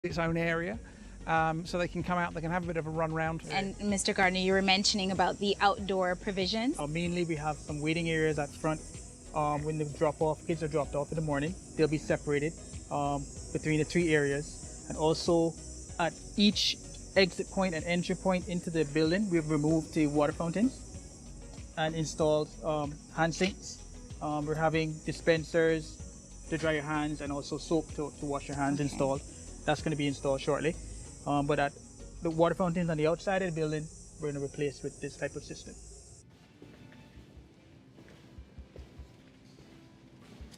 its own area. So they can come out, they can have a bit of a run round. And Mr. Gardner, you were mentioning about the outdoor provisions. Mainly we have some waiting areas at front. When the kids are dropped off in the morning, they'll be separated between the three areas. And also at each exit point and entry point into the building, we've removed the water fountains and installed hand sinks. We're having dispensers to dry your hands and also soap to wash your hands installed. That's going to be installed shortly. But at the water fountains on the outside of the building, we're going to replace with this type of system.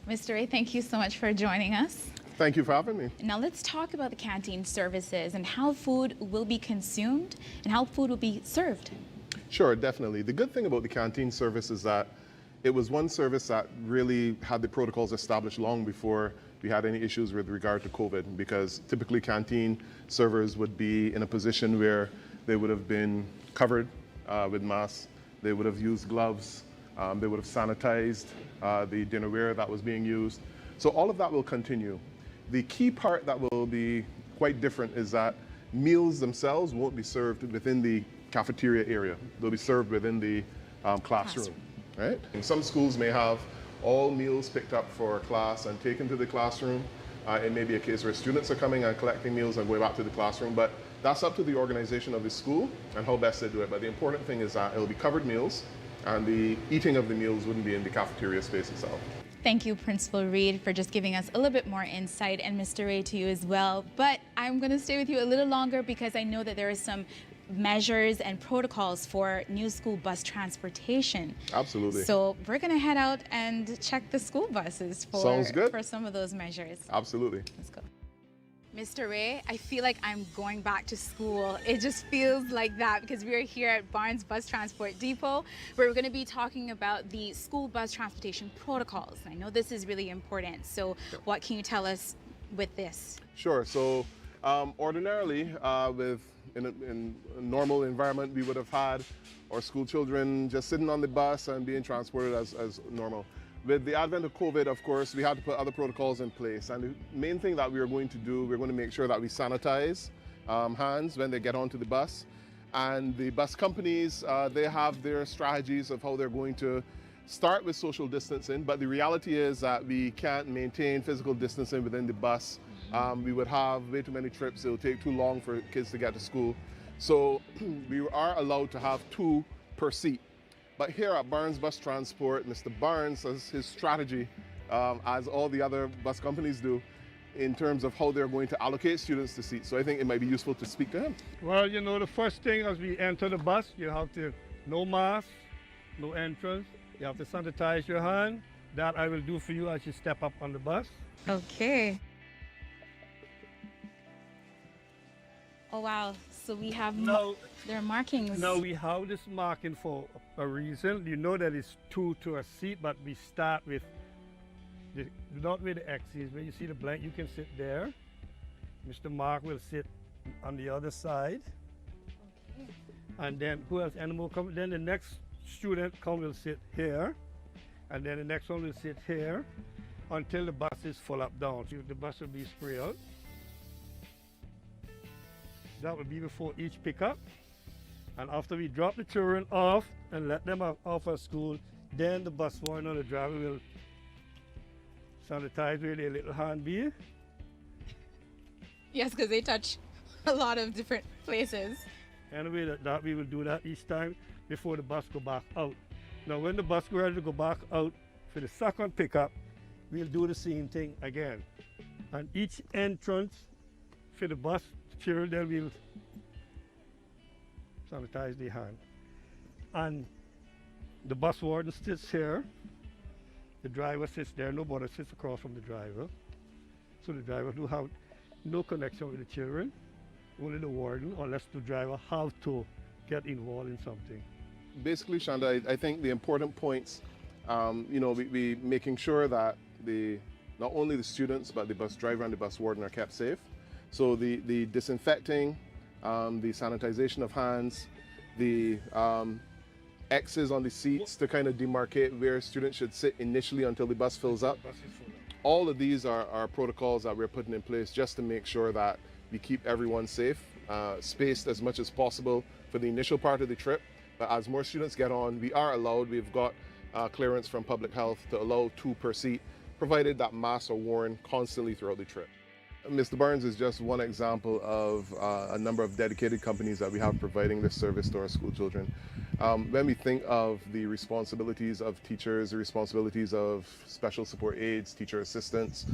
Mr. Ray, thank you so much for joining us. Thank you for having me. Now let's talk about the canteen services and how food will be consumed and how food will be served. Sure, definitely. The good thing about the canteen service is that it was one service that really had the protocols established long before we had any issues with regard to COVID, because typically canteen servers would be in a position where they would have been covered with masks, they would have used gloves, they would have sanitized the dinnerware that was being used. So all of that will continue. The key part that will be quite different is that meals themselves won't be served within the cafeteria area. They'll be served within the classroom, right? And some schools may have all meals picked up for class and taken to the classroom. It may be a case where students are coming and collecting meals and going back to the classroom, but that's up to the organization of the school and how best they do it. But the important thing is that it'll be covered meals and the eating of the meals wouldn't be in the cafeteria space itself. Thank you, Principal Reed, for just giving us a little bit more insight, and Mr. Ray to you as well. But I'm going to stay with you a little longer because I know that there is some measures and protocols for new school bus transportation. Absolutely. So we're going to head out and check the school buses for some of those measures. Absolutely. Let's go. Mr. Ray, I feel like I'm going back to school. It just feels like that because we are here at Barnes Bus Transport Depot, where we're going to be talking about the school bus transportation protocols. I know this is really important. So what can you tell us with this? Sure. So ordinarily, in a normal environment, we would have had our school children just sitting on the bus and being transported as normal. With the advent of COVID, of course, we had to put other protocols in place. And the main thing that we are going to do, we're going to make sure that we sanitize hands when they get onto the bus. And the bus companies, they have their strategies of how they're going to start with social distancing. But the reality is that we can't maintain physical distancing within the bus. We would have way too many trips. It would take too long for kids to get to school. So we are allowed to have 2 per seat. But here at Barnes Bus Transport, Mr. Barnes has his strategy, as all the other bus companies do, in terms of how they're going to allocate students to seats. So I think it might be useful to speak to him. Well, you know, the first thing as we enter the bus, you have to, no mask, no entrance. You have to sanitize your hand. That I will do for you as you step up on the bus. Okay. Oh, wow. So we have their markings. Now we have this marking for a reason. You know that it's 2 to a seat, but we start with, not with the X's. When you see the blank, you can sit there. Mr. Mark will sit on the other side. Okay. And then who else? Animal come. Then the next student will sit here. And then the next one will sit here until the bus is full up down. So the bus will be sprayed out. That will be before each pickup. And after we drop the children off and let them off at school, then the bus warden or the driver will sanitize with a little hand beer. Yes, because they touch a lot of different places. Anyway, that we will do that each time before the bus go back out. Now when the bus go ready to go back out for the second pickup, we'll do the same thing again. And each entrance for the bus, children will sanitize their hand. And the bus warden sits here, the driver sits there, nobody sits across from the driver. So the driver will have no connection with the children, only the warden, unless the driver have to get involved in something. Basically, Shanda, I think the important points, you know, we making sure that not only the students, but the bus driver and the bus warden are kept safe. So the disinfecting, the sanitization of hands, the X's on the seats to kind of demarcate where students should sit initially until the bus fills up. All of these are protocols that we're putting in place just to make sure that we keep everyone safe, spaced as much as possible for the initial part of the trip. But as more students get on, we've got clearance from public health to allow 2 per seat, provided that masks are worn constantly throughout the trip. Mr. Barnes is just one example of a number of dedicated companies that we have providing this service to our school children. When we think of the responsibilities of teachers, the responsibilities of special support aides, teacher assistants,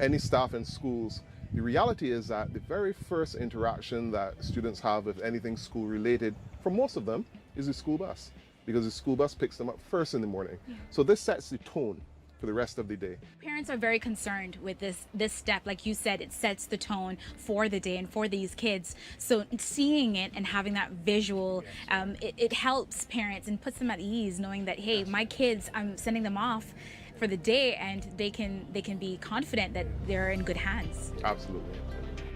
any staff in schools, the reality is that the very first interaction that students have with anything school related, for most of them, is the school bus, because the school bus picks them up first in the morning. Yeah. So this sets the tone for the rest of the day. Parents are very concerned with this step. Like you said, it sets the tone for the day and for these kids. So seeing it and having that visual, it helps parents and puts them at ease, knowing that, hey, my kids, I'm sending them off for the day, and they can be confident that they're in good hands. Absolutely.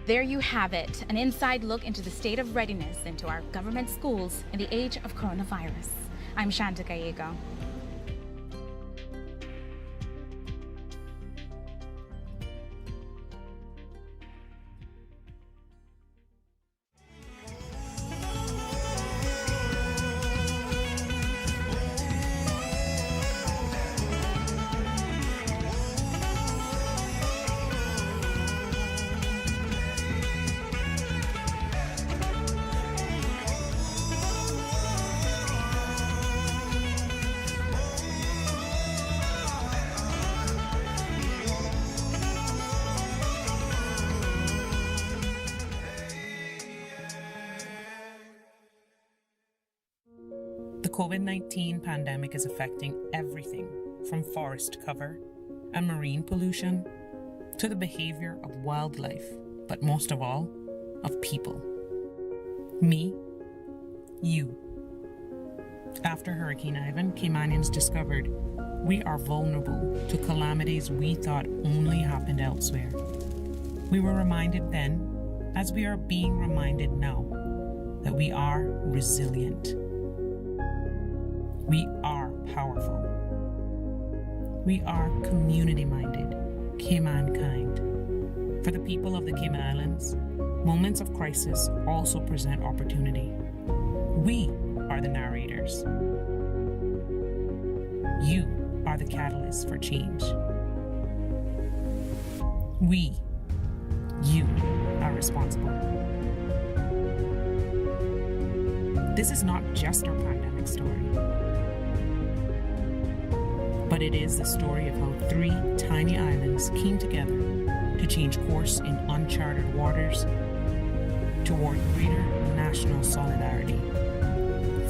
There you have it, an inside look into the state of readiness into our government schools in the age of coronavirus. I'm Shanta Gallego. The COVID-19 pandemic is affecting everything from forest cover and marine pollution to the behavior of wildlife, but most of all, of people. Me, you. After Hurricane Ivan, Caymanians discovered we are vulnerable to calamities we thought only happened elsewhere. We were reminded then, as we are being reminded now, that we are resilient. We are powerful. We are community-minded, Cayman-kind. For the people of the Cayman Islands, moments of crisis also present opportunity. We are the narrators. You are the catalyst for change. You are responsible. This is not just our pandemic story, but it is the story of how 3 tiny islands came together to change course in uncharted waters toward greater national solidarity,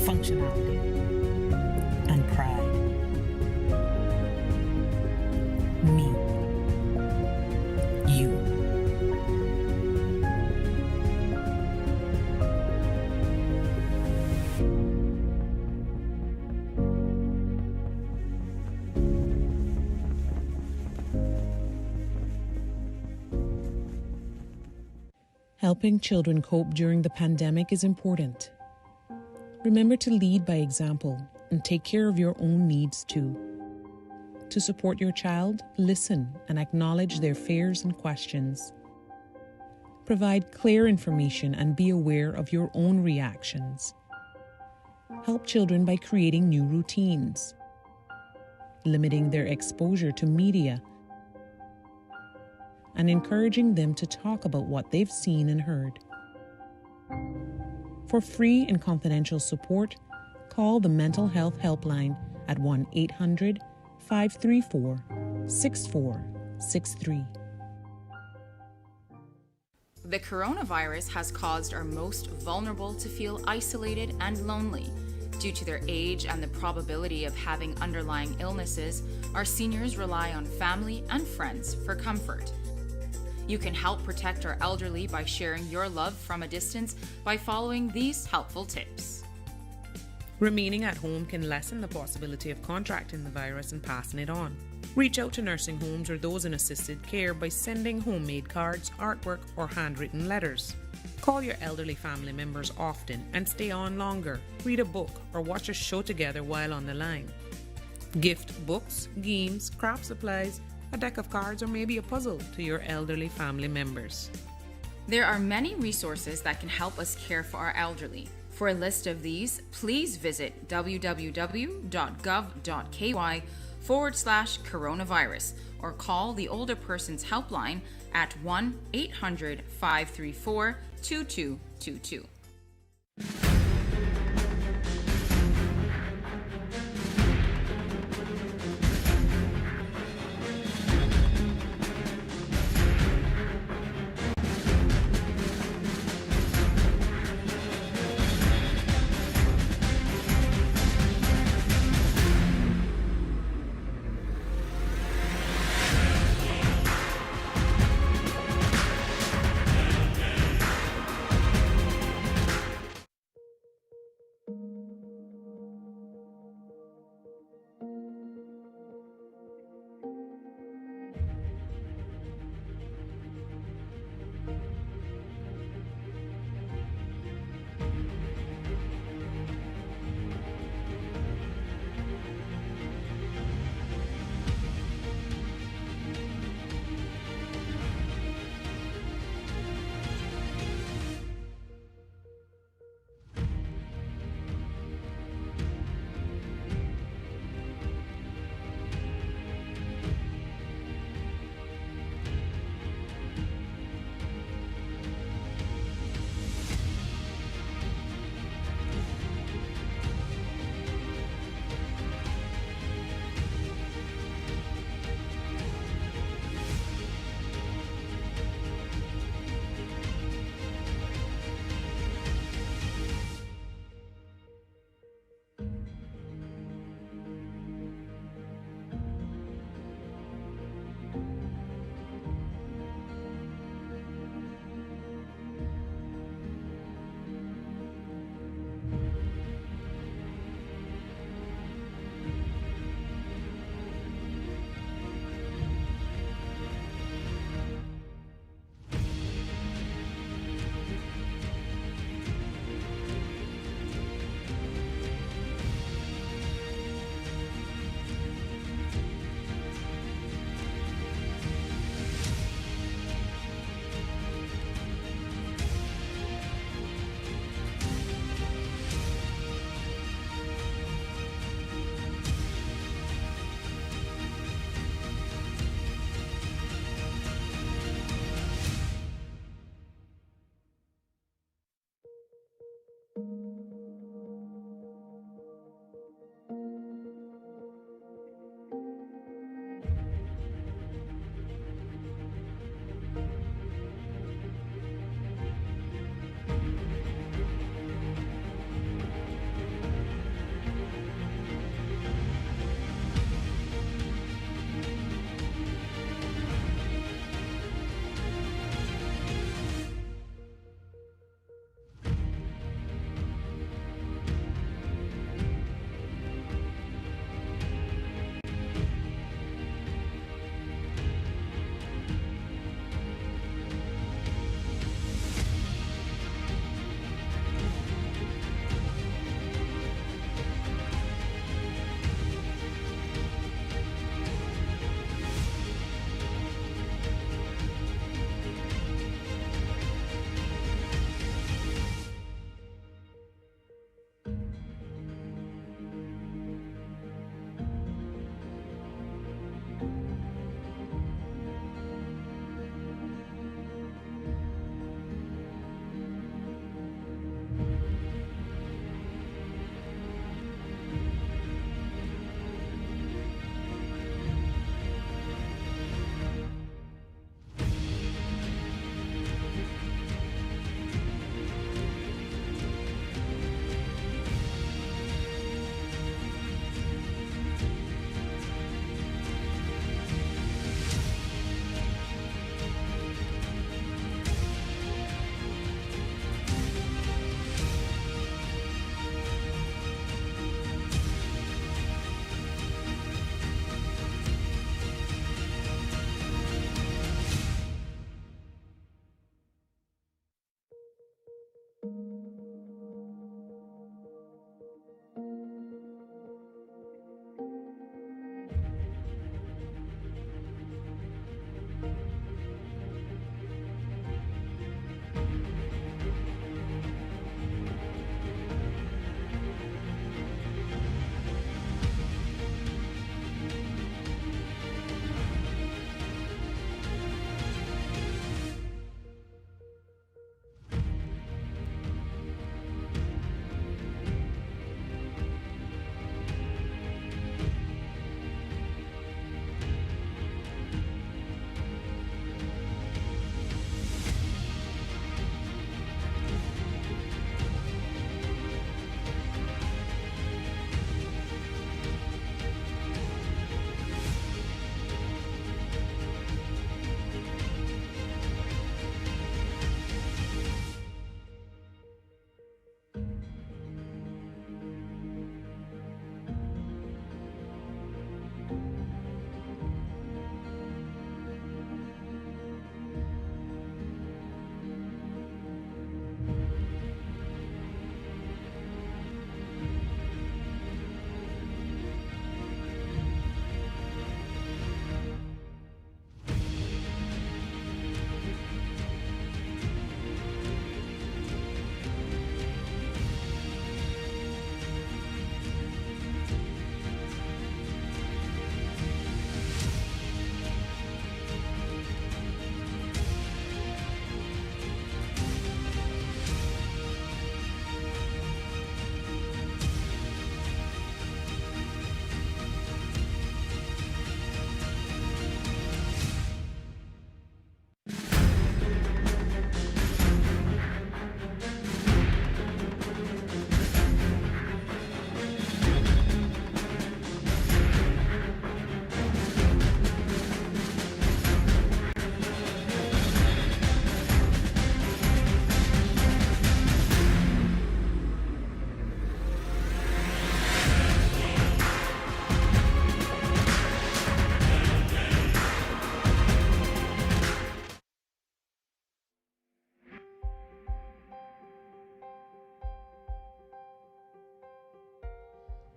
functionality, and pride. Me. You. Helping children cope during the pandemic is important. Remember to lead by example and take care of your own needs too. To support your child, listen and acknowledge their fears and questions. Provide clear information and be aware of your own reactions. Help children by creating new routines, limiting their exposure to media, and encouraging them to talk about what they've seen and heard. For free and confidential support, call the Mental Health Helpline at 1-800-534-6463. The coronavirus has caused our most vulnerable to feel isolated and lonely. Due to their age and the probability of having underlying illnesses, our seniors rely on family and friends for comfort. You can help protect our elderly by sharing your love from a distance by following these helpful tips. Remaining at home can lessen the possibility of contracting the virus and passing it on. Reach out to nursing homes or those in assisted care by sending homemade cards, artwork, or handwritten letters. Call your elderly family members often and stay on longer. Read a book or watch a show together while on the line. Gift books, games, craft supplies, a deck of cards, or maybe a puzzle to your elderly family members. There are many resources that can help us care for our elderly. For a list of these, please visit www.gov.ky/coronavirus or call the Older Persons Helpline at 1-800-534-2222.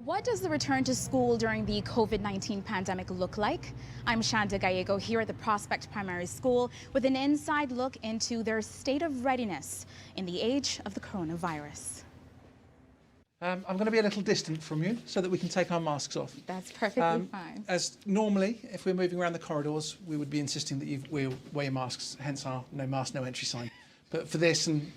What does the return to school during the COVID-19 pandemic look like? I'm Shanda Gallego here at the Prospect Primary School with an inside look into their state of readiness in the age of the coronavirus. I'm going to be a little distant from you so that we can take our masks off. That's perfectly fine. As normally, if we're moving around the corridors, we would be insisting that you wear your masks, hence our no mask, no entry sign. But for this, and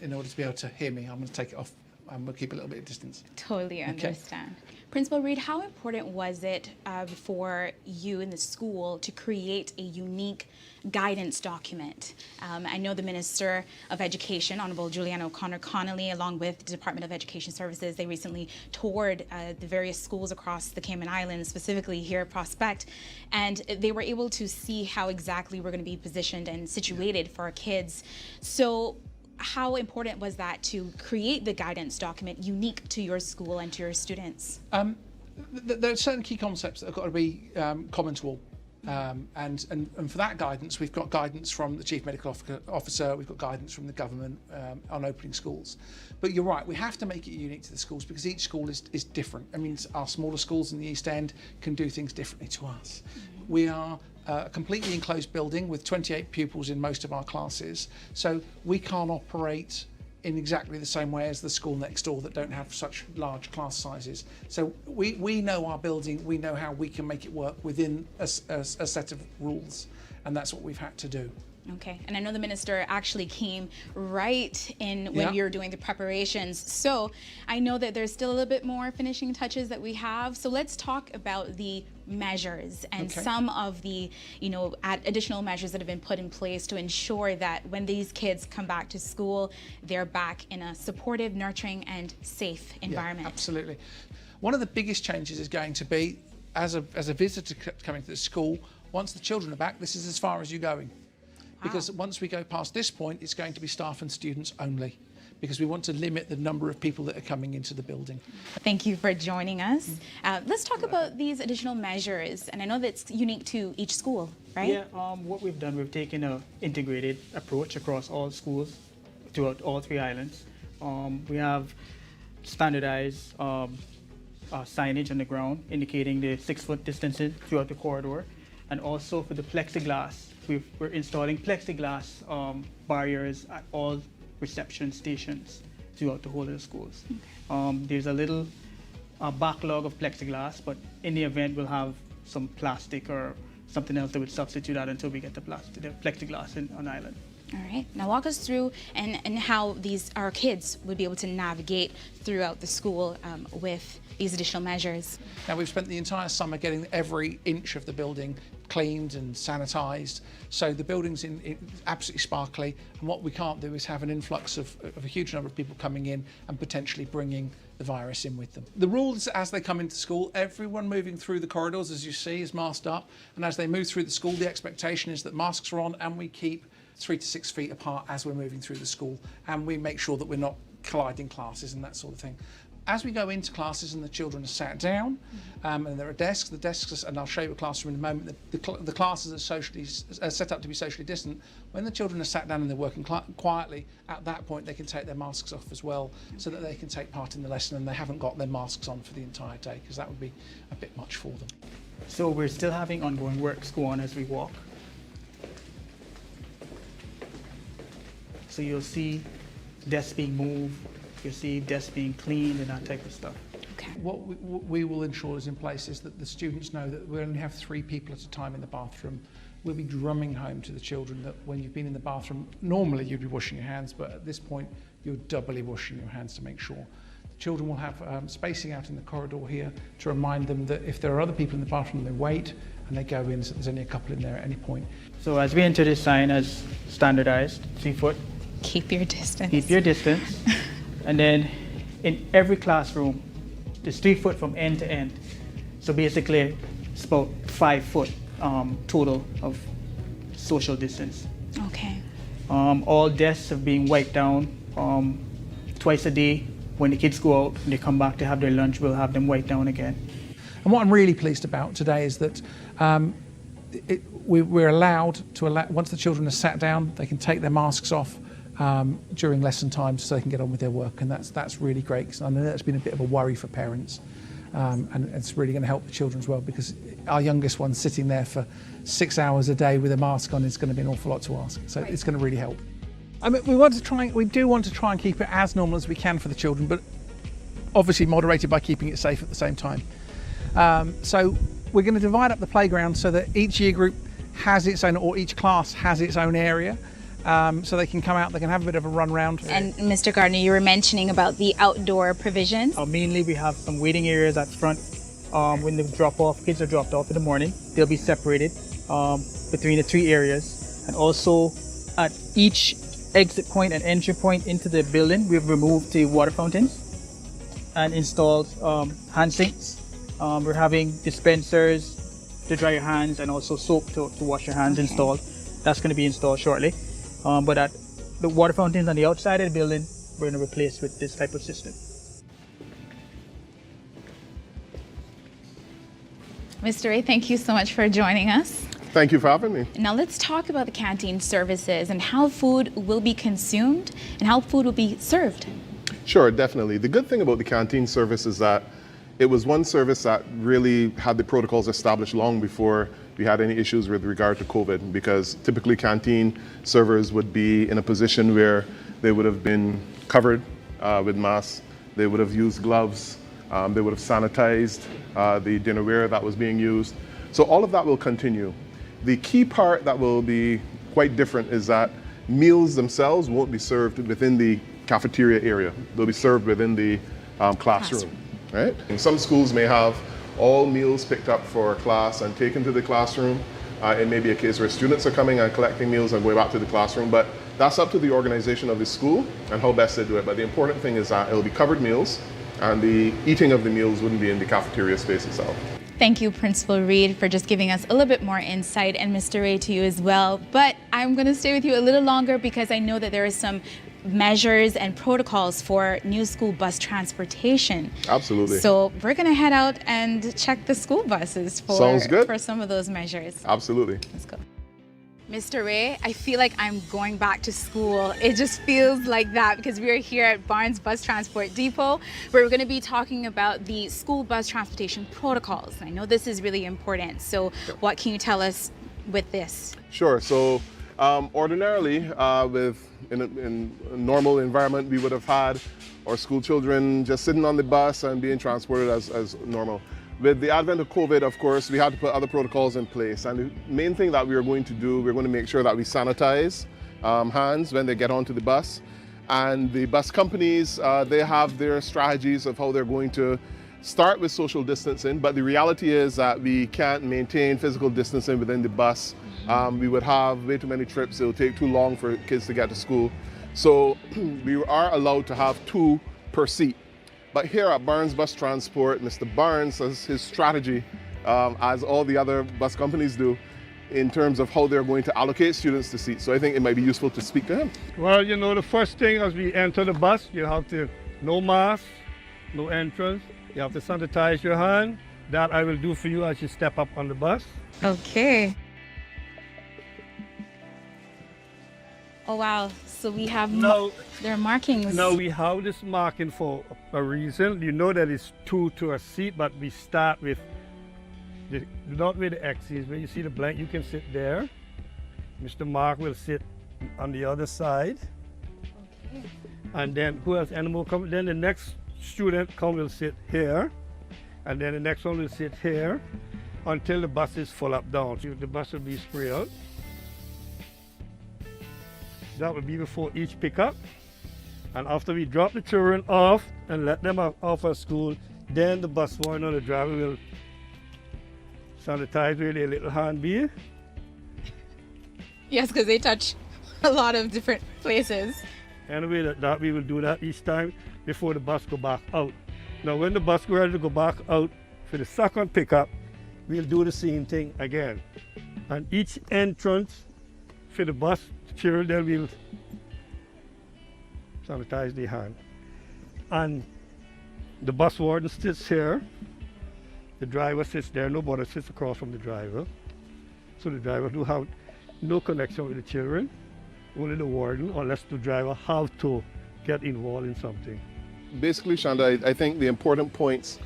in order to be able to hear me, I'm going to take it off. And we'll keep a little bit of distance. Totally understand. Principal Reed, how important was it for you in the school to create a unique guidance document? I know the Minister of Education, Honourable Juliana O'Connor-Connolly, along with the Department of Education Services, they recently toured the various schools across the Cayman Islands, specifically here at Prospect, and they were able to see how exactly we're going to be positioned and situated for our kids. So how important was that to create the guidance document unique to your school and to your students? There are certain key concepts that have got to be common to all. And for that guidance, we've got guidance from the Chief Medical Officer, we've got guidance from the government on opening schools. But you're right, we have to make it unique to the schools because each school is different. I mean, our smaller schools in the East End can do things differently to us. Mm-hmm. We are a completely enclosed building with 28 pupils in most of our classes, so we can't operate in exactly the same way as the school next door that don't have such large class sizes. So we know our building, we know how we can make it work within a set of rules, and that's what we've had to do. Okay, and I know the minister actually came right in when you're doing the preparations. So I know that there's still a little bit more finishing touches that we have. So let's talk about the measures and some of the, additional measures that have been put in place to ensure that when these kids come back to school, they're back in a supportive, nurturing, and safe environment. Yeah, absolutely. One of the biggest changes is going to be, as a visitor coming to the school, once the children are back, this is as far as you're going. Because once we go past this point, it's going to be staff and students only, because we want to limit the number of people that are coming into the building. Thank you for joining us. Let's talk about these additional measures, and I know that's unique to each school, right? Yeah, what we've done, we've taken an integrated approach across all schools throughout all 3 islands. We have standardized signage on the ground indicating the 6-foot distancing throughout the corridor, and also for the plexiglass. We're installing plexiglass barriers at all reception stations throughout the whole of the schools. Okay. There's a little backlog of plexiglass, but in the event we'll have some plastic or something else that would substitute that until we get the plexiglass on island. All right, now walk us through and how our kids would be able to navigate throughout the school with these additional measures. Now, we've spent the entire summer getting every inch of the building cleaned and sanitised, so the building's absolutely sparkly, and what we can't do is have an influx of a huge number of people coming in and potentially bringing the virus in with them. The rules as they come into school, everyone moving through the corridors, as you see, is masked up, and as they move through the school, the expectation is that masks are on and we keep 3 to 6 feet apart as we're moving through the school, and we make sure that we're not colliding classes and that sort of thing. As we go into classes and the children are sat down, and there are desks, and I'll show you a classroom in a moment, the classes are set up to be socially distant. When the children are sat down and they're working quietly, at that point they can take their masks off as well, so that they can take part in the lesson and they haven't got their masks on for the entire day, because that would be a bit much for them. So we're still having ongoing works go on as we walk. So you'll see desks being moved, you'll see desks being cleaned and that type of stuff. Okay. What we will ensure is in place is that the students know that we only have 3 people at a time in the bathroom. We'll be drumming home to the children that when you've been in the bathroom, normally you'd be washing your hands, but at this point you're doubly washing your hands to make sure. The children will have spacing out in the corridor here to remind them that if there are other people in the bathroom, they wait and they go in, so there's only a couple in there at any point. So as we enter this sign as standardized, 3 foot. Keep your distance. Keep your distance. And then in every classroom, there's 3 foot from end to end. So basically, it's about 5 foot total of social distance. Okay. All desks are being wiped down twice a day. When the kids go out and they come back to have their lunch, we'll have them wiped down again. And what I'm really pleased about today is that we're allowed to once the children are sat down, they can take their masks off during lesson times so they can get on with their work, and that's really great, because I know that's been a bit of a worry for parents. and it's really going to help the children as well, because our youngest one sitting there for 6 hours a day with a mask on is going to be an awful lot to ask. So it's going to really help. I mean, we do want to try and keep it as normal as we can for the children, but obviously moderated by keeping it safe at the same time. So we're going to divide up the playground so that each year group has its own, or each class has its own area. So they can come out, they can have a bit of a run round. And Mr. Gardner, you were mentioning about the outdoor provisions. Mainly we have some waiting areas at front. When the kids are dropped off in the morning, they'll be separated between the 3 areas. And also at each exit point and entry point into the building, we've removed the water fountains and installed hand sinks. We're having dispensers to dry your hands and also soap to wash your hands installed. That's going to be installed shortly. But at the water fountains on the outside of the building, we're going to replace with this type of system. Mr. Ray, thank you so much for joining us. Thank you for having me. Now let's talk about the canteen services and how food will be consumed and how food will be served. Sure, definitely. The good thing about the canteen service is that it was one service that really had the protocols established long before we had any issues with regard to COVID, because typically canteen servers would be in a position where they would have been covered with masks, they would have used gloves, they would have sanitized the dinnerware that was being used. So all of that will continue. The key part that will be quite different is that meals themselves won't be served within the cafeteria area. They'll be served within the classroom, right? And some schools may have all meals picked up for class and taken to the classroom. It may be a case where students are coming and collecting meals and going back to the classroom, but that's up to the organization of the school and how best they do it. But the important thing is that it'll be covered meals, and the eating of the meals wouldn't be in the cafeteria space itself. Thank you, Principal Reed, for just giving us a little bit more insight, and Mr. Ray, to you as well. But I'm going to stay with you a little longer because I know that there is some measures and protocols for new school bus transportation. Absolutely. So we're going to head out and check the school buses for some of those measures. Absolutely. Let's go. Mr. Ray, I feel like I'm going back to school. It just feels like that because we're here at Barnes Bus Transport Depot, where we're going to be talking about the school bus transportation protocols. I know this is really important. So what can you tell us with this? Sure. So ordinarily, in a normal environment, we would have had our school children just sitting on the bus and being transported as normal. With the advent of COVID, of course, we had to put other protocols in place. And the main thing that we are going to do, we're going to make sure that we sanitize hands when they get onto the bus. And the bus companies, they have their strategies of how they're going to start with social distancing. But the reality is that we can't maintain physical distancing within the bus. We would have way too many trips. It would take too long for kids to get to school. So we are allowed to have 2 per seat. But here at Barnes Bus Transport, Mr. Barnes has his strategy, as all the other bus companies do, in terms of how they're going to allocate students to seats. So I think it might be useful to speak to him. Well, you know, the first thing as we enter the bus, you have to, no mask, no entrance. You have to sanitize your hand. That I will do for you as you step up on the bus. Okay. Oh, wow. So we have their markings. Now we have this marking for a reason. You know that it's 2 to a seat, but we start with not with the X's. When you see the blank, you can sit there. Mr. Mark will sit on the other side. Okay. And then who else? Animal come. Then the next student will sit here, and then the next one will sit here until the bus is full up down. So the bus will be sprayed out. That will be before each pickup. And after we drop the children off and let them off at school, then the bus warden or the driver will sanitize with a little hand beer. Yes, because they touch a lot of different places. Anyway, that we will do that each time before the bus go back out. Now when the bus go ready to go back out for the second pickup, we'll do the same thing again. And each entrance for the bus, children will sanitize their hand. And the bus warden sits here, the driver sits there, nobody sits across from the driver. So the driver will have no connection with the children, only the warden, unless the driver have to get involved in something. Basically, Shanda, I think the important points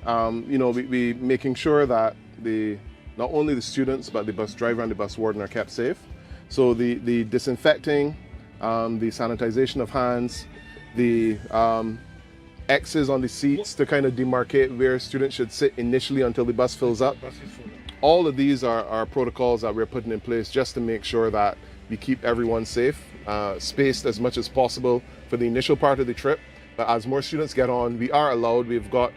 we making sure that not only the students but the bus driver and the bus warden are kept safe. So the disinfecting, the sanitization of hands, the X's on the seats to kind of demarcate where students should sit initially until the bus fills up. All of these are protocols that we're putting in place just to make sure that we keep everyone safe, spaced as much as possible for the initial part of the trip. But as more students get on, we've got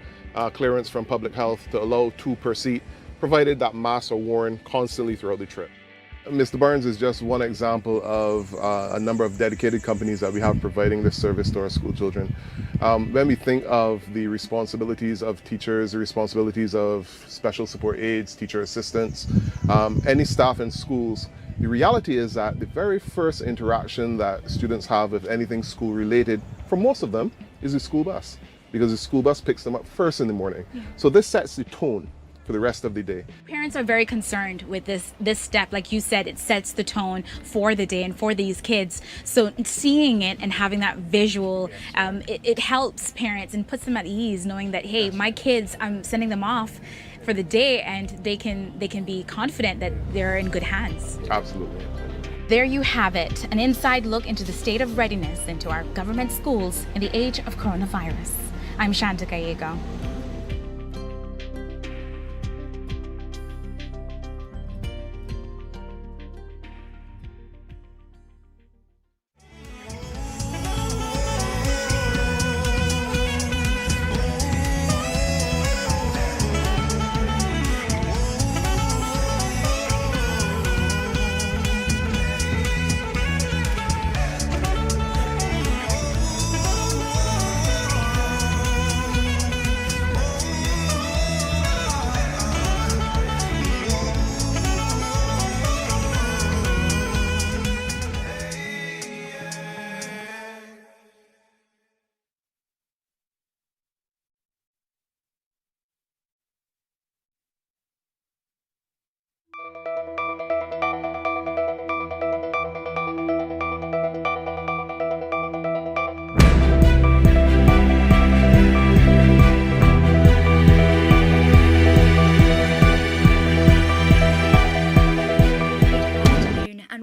clearance from public health to allow 2 per seat, provided that masks are worn constantly throughout the trip. Mr. Barnes is just one example of a number of dedicated companies that we have providing this service to our school children. When we think of the responsibilities of teachers, the responsibilities of special support aides, teacher assistants, any staff in schools, the reality is that the very first interaction that students have with anything school related, for most of them, is the school bus, because the school bus picks them up first in the morning. So this sets the tone for the rest of the day. Parents are very concerned with this step. Like you said, it sets the tone for the day and for these kids. So seeing it and having that visual, it helps parents and puts them at ease, knowing that, hey, my kids, I'm sending them off for the day and they can be confident that they're in good hands. Absolutely. There you have it, an inside look into the state of readiness into our government schools in the age of coronavirus. I'm Shanta Gallego.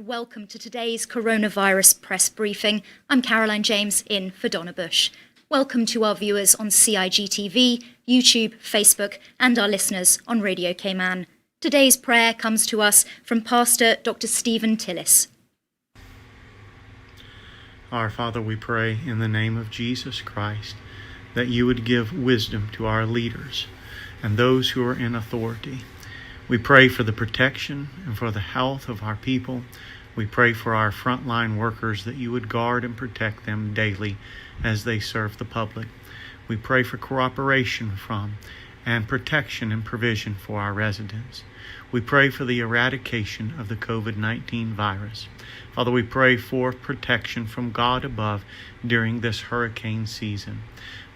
Welcome to today's coronavirus press briefing. I'm Caroline James in for Donna Bush. Welcome to our viewers on CIG TV, YouTube, Facebook, and our listeners on Radio Cayman. Today's prayer comes to us from Pastor Dr. Stephen Tillis. Our Father, we pray in the name of Jesus Christ that you would give wisdom to our leaders and those who are in authority. We pray for the protection and for the health of our people. We pray for our frontline workers that you would guard and protect them daily as they serve the public. We pray for cooperation from and protection and provision for our residents. We pray for the eradication of the COVID-19 virus. Father, we pray for protection from God above during this hurricane season.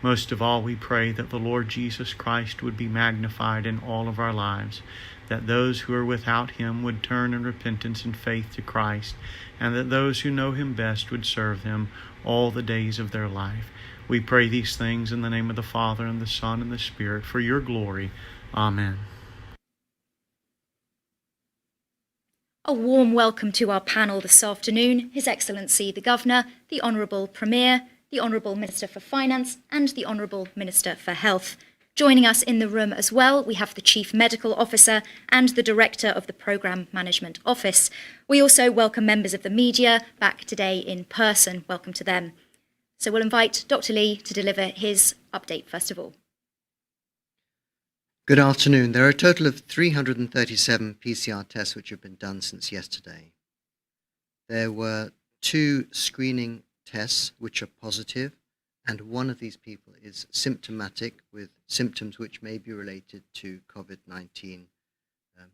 Most of all, we pray that the Lord Jesus Christ would be magnified in all of our lives, that those who are without him would turn in repentance and faith to Christ, and that those who know him best would serve him all the days of their life. We pray these things in the name of the Father, and the Son, and the Spirit, for your glory. Amen. A warm welcome to our panel this afternoon, His Excellency the Governor, the Honourable Premier, the Honourable Minister for Finance, and the Honourable Minister for Health. Joining us in the room as well, we have the Chief Medical Officer and the Director of the Programme Management Office. We also welcome members of the media back today in person. Welcome to them. So we'll invite Dr. Lee to deliver his update first of all. Good afternoon. There are a total of 337 PCR tests which have been done since yesterday. There were 2 screening tests which are positive, and one of these people is symptomatic with symptoms which may be related to COVID-19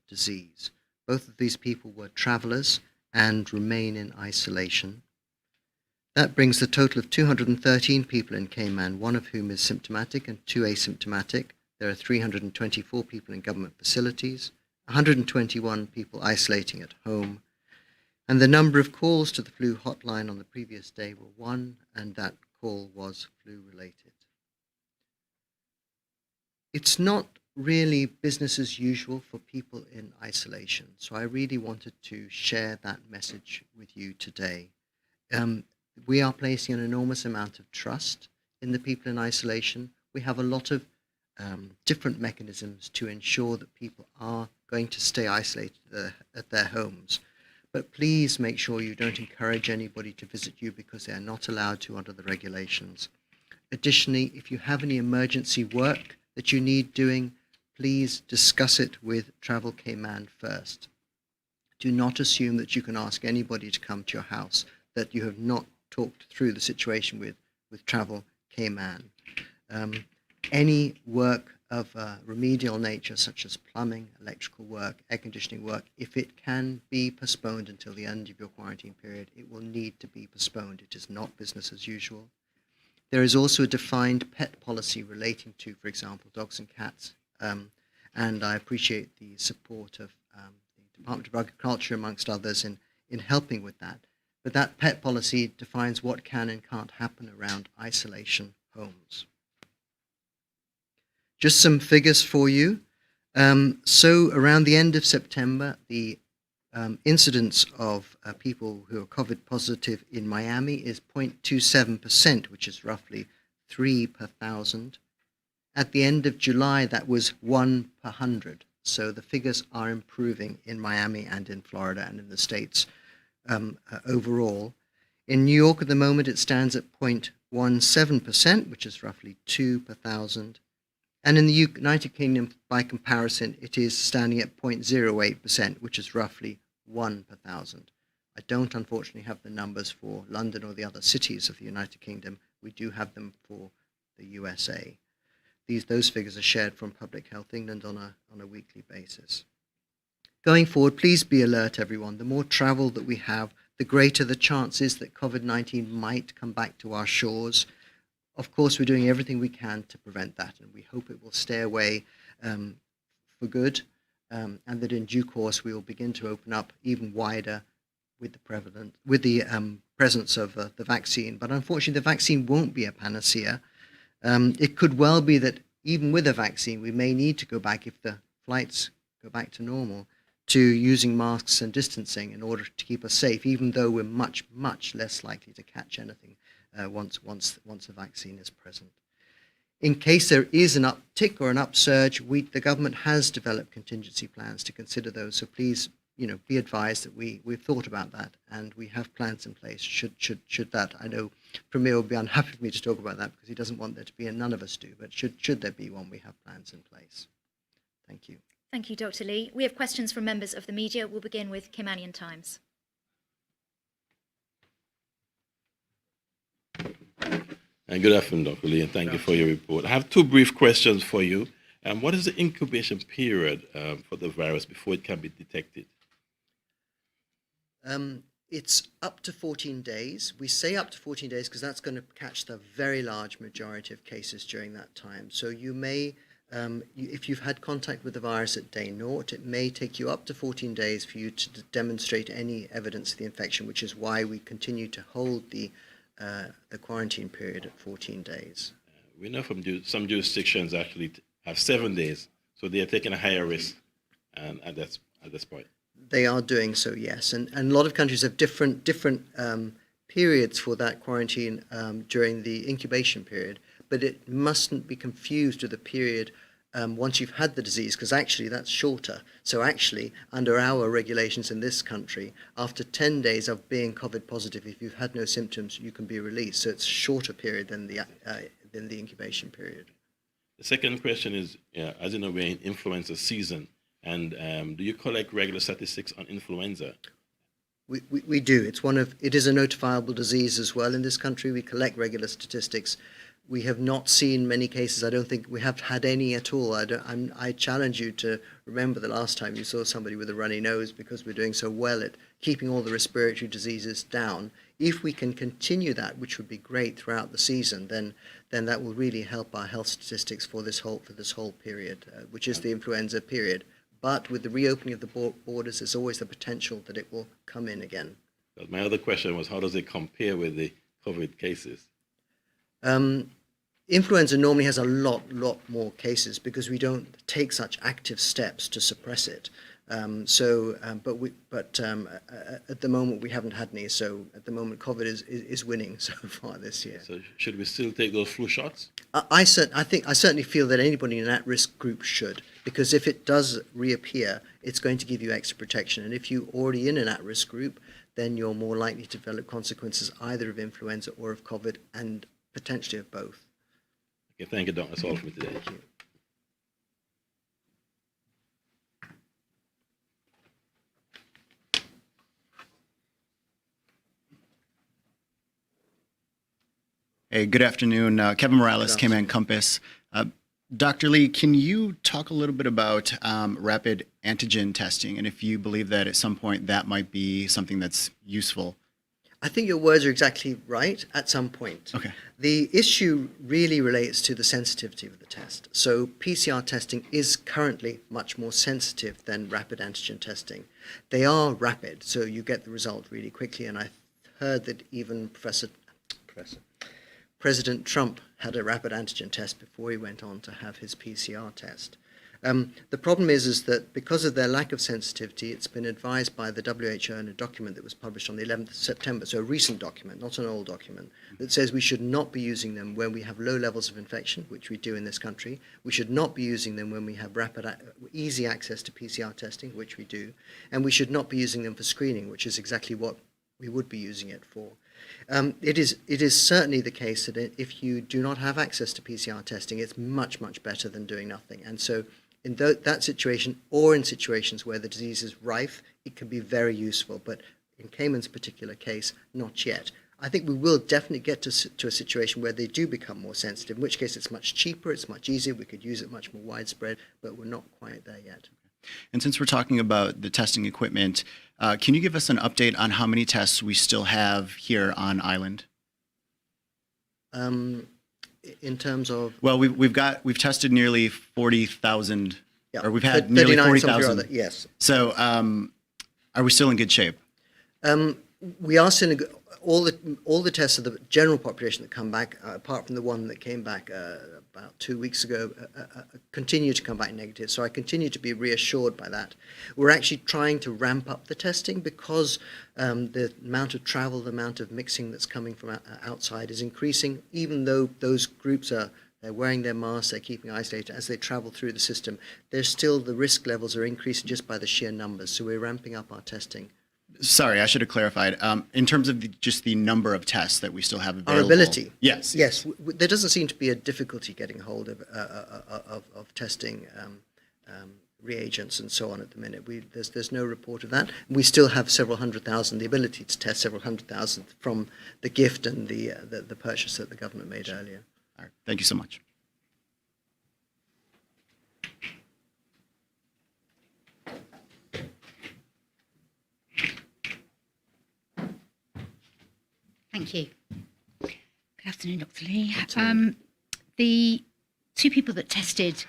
disease. Both of these people were travellers and remain in isolation. That brings the total of 213 people in Cayman, one of whom is symptomatic and 2 asymptomatic. There are 324 people in government facilities, 121 people isolating at home, and the number of calls to the flu hotline on the previous day were 1, and that call was flu-related. it's not really business as usual for people in isolation. So I really wanted to share that message with you today. We are placing an enormous amount of trust in the people in isolation. We have a lot of different mechanisms to ensure that people are going to stay isolated at their homes. But please make sure you don't encourage anybody to visit you because they are not allowed to under the regulations. Additionally, if you have any emergency work that you need doing, please discuss it with Travel Cayman first. Do not assume that you can ask anybody to come to your house that you have not talked through the situation with Travel Cayman. Any work of remedial nature, such as plumbing, electrical work, air conditioning work, if it can be postponed until the end of your quarantine period, it will need to be postponed. It is not business as usual. There is also a defined pet policy relating to, for example, dogs and cats, and I appreciate the support of the Department of Agriculture, amongst others, in helping with that. But that pet policy defines what can and can't happen around isolation homes. Just some figures for you. So around the end of September, the incidence of people who are COVID positive in Miami is 0.27%, which is roughly 3 per 1,000. At the end of July, that was 1 per 100. So the figures are improving in Miami and in Florida and in the States overall. In New York at the moment, it stands at 0.17%, which is roughly 2 per 1,000. And in the United Kingdom, by comparison, it is standing at 0.08%, which is roughly 1 per 1,000. I don't, unfortunately, have the numbers for London or the other cities of the United Kingdom. We do have them for the USA. Those figures are shared from Public Health England on a weekly basis. Going forward, please be alert, everyone. The more travel that we have, the greater the chances that COVID-19 might come back to our shores. Of course, we're doing everything we can to prevent that, and we hope it will stay away for good, and that in due course we will begin to open up even wider with the presence of the vaccine. But unfortunately, the vaccine won't be a panacea. It could well be that even with a vaccine, we may need to go back, if the flights go back to normal, to using masks and distancing in order to keep us safe, even though we're much, much less likely to catch anything once a vaccine is present. In case there is an uptick or an upsurge, the government has developed contingency plans to consider those. So please, be advised that we've thought about that and we have plans in place. Should that, I know Premier will be unhappy with me to talk about that because he doesn't want there to be, and none of us do. But should there be one, we have plans in place. Thank you. Thank you, Dr. Lee. We have questions from members of the media. We'll begin with Caymanian Times. And good afternoon, Dr. Lee, and thank you for your report. I have two brief questions for you. What is the incubation period for the virus before it can be detected? It's up to 14 days. We say up to 14 days because that's going to catch the very large majority of cases during that time. So you may, if you've had contact with the virus at day 0, it may take you up to 14 days for you to demonstrate any evidence of the infection, which is why we continue to hold the quarantine period at 14 days. We know from some jurisdictions actually have 7 days, so they are taking a higher risk at this point. They are doing so, yes, and a lot of countries have different periods for that quarantine during the incubation period, but it mustn't be confused with the period once you've had the disease, because actually that's shorter. So actually, under our regulations in this country, after 10 days of being COVID positive, if you've had no symptoms, you can be released. So it's a shorter period than the incubation period. The second question is, as you know, we're in influenza season, and do you collect regular statistics on influenza? We do. It is a notifiable disease as well in this country. We collect regular statistics. We have not seen many cases. I don't think we have had any at all. I challenge you to remember the last time you saw somebody with a runny nose, because we're doing so well at keeping all the respiratory diseases down. If we can continue that, which would be great throughout the season, then that will really help our health statistics for this whole period, which is the influenza period. But with the reopening of the borders, there's always the potential that it will come in again. My other question was, how does it compare with the COVID cases? Influenza normally has a lot more cases because we don't take such active steps to suppress it. At the moment we haven't had any. So at the moment, COVID is winning so far this year. So should we still take those flu shots? I certainly feel that anybody in an at-risk group should, because if it does reappear, it's going to give you extra protection. And if you're already in an at-risk group, then you're more likely to develop consequences either of influenza or of COVID, and potentially of both. Okay, thank you, Doc. That's all for me today. Thank you. Hey, good afternoon. Kevin Morales, K-Man Compass. Dr. Lee, can you talk a little bit about rapid antigen testing, and if you believe that at some point that might be something that's useful? I think your words are exactly right, at some point. Okay. The issue really relates to the sensitivity of the test. So PCR testing is currently much more sensitive than rapid antigen testing. They are rapid, so you get the result really quickly, and I heard that even President Trump had a rapid antigen test before he went on to have his PCR test. The problem is that because of their lack of sensitivity, it's been advised by the WHO in a document that was published on the 11th of September, so a recent document, not an old document, that says we should not be using them when we have low levels of infection, which we do in this country. We should not be using them when we have easy access to PCR testing, which we do. And we should not be using them for screening, which is exactly what we would be using it for. It is certainly the case that if you do not have access to PCR testing, it's much better than doing nothing. And so in that situation, or in situations where the disease is rife, it can be very useful. But in Cayman's particular case, not yet. I think we will definitely get to a situation where they do become more sensitive, in which case it's much cheaper, it's much easier, we could use it much more widespread, but we're not quite there yet. And since we're talking about the testing equipment, can you give us an update on how many tests we still have here on island? In terms of? Well, we've tested nearly 40,000, yeah, or we've had nearly 40,000. Yes. So are we still in good shape? We are still in good. All the tests of the general population that come back, apart from the one that came back about 2 weeks ago, continue to come back negative. So I continue to be reassured by that. We're actually trying to ramp up the testing because the amount of travel, the amount of mixing that's coming from outside is increasing, even though those groups they're wearing their masks, they're keeping isolated. As they travel through the system, there's still the risk levels are increasing just by the sheer numbers. So we're ramping up our testing. Sorry, I should have clarified. In terms of just the number of tests that we still have available. Our ability. Yes. Yes. There doesn't seem to be a difficulty getting hold of testing reagents and so on at the minute. There's no report of that. We still have several 100,000, the ability to test several 100,000 from the gift and the purchase that the government made earlier. All right. Thank you so much. Thank you. Good afternoon, Dr. Lee. The two people that tested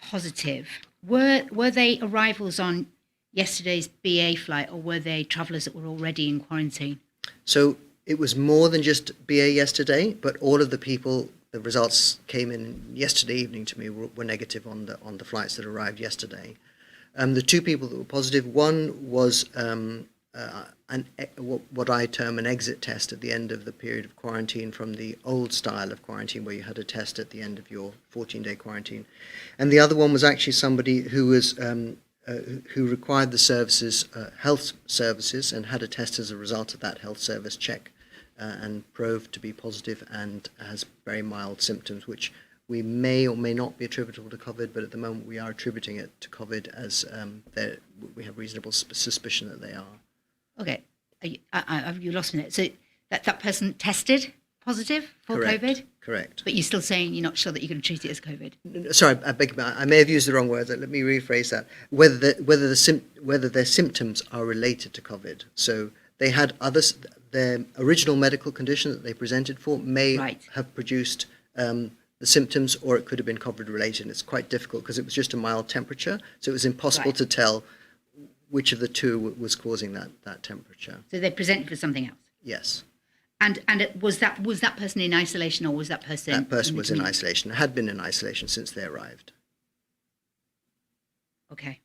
positive, were they arrivals on yesterday's BA flight, or were they travellers that were already in quarantine? So it was more than just BA yesterday, but all of the people, the results came in yesterday evening to me, were negative on the flights that arrived yesterday. The two people that were positive, one was what I term an exit test at the end of the period of quarantine from the old style of quarantine where you had a test at the end of your 14-day quarantine. And the other one was actually somebody who was who required the services, health services, and had a test as a result of that health service check and proved to be positive and has very mild symptoms, which we may or may not be attributable to COVID, but at the moment we are attributing it to COVID as we have reasonable suspicion that they are. Okay, you lost me there. So that person tested positive for COVID? Correct. But you're still saying you're not sure that you're going to treat it as COVID? Sorry, I beg your pardon. I may have used the wrong word. Let me rephrase that. Whether their symptoms are related to COVID. So they had their original medical condition that they presented for may have produced the symptoms, or it could have been COVID related. And it's quite difficult because it was just a mild temperature. So it was impossible to tell which of the two was causing that temperature. So they presented for something else? Yes. was that person in isolation, or was that person? That person was in community? isolation, had been in isolation since they arrived. Okay.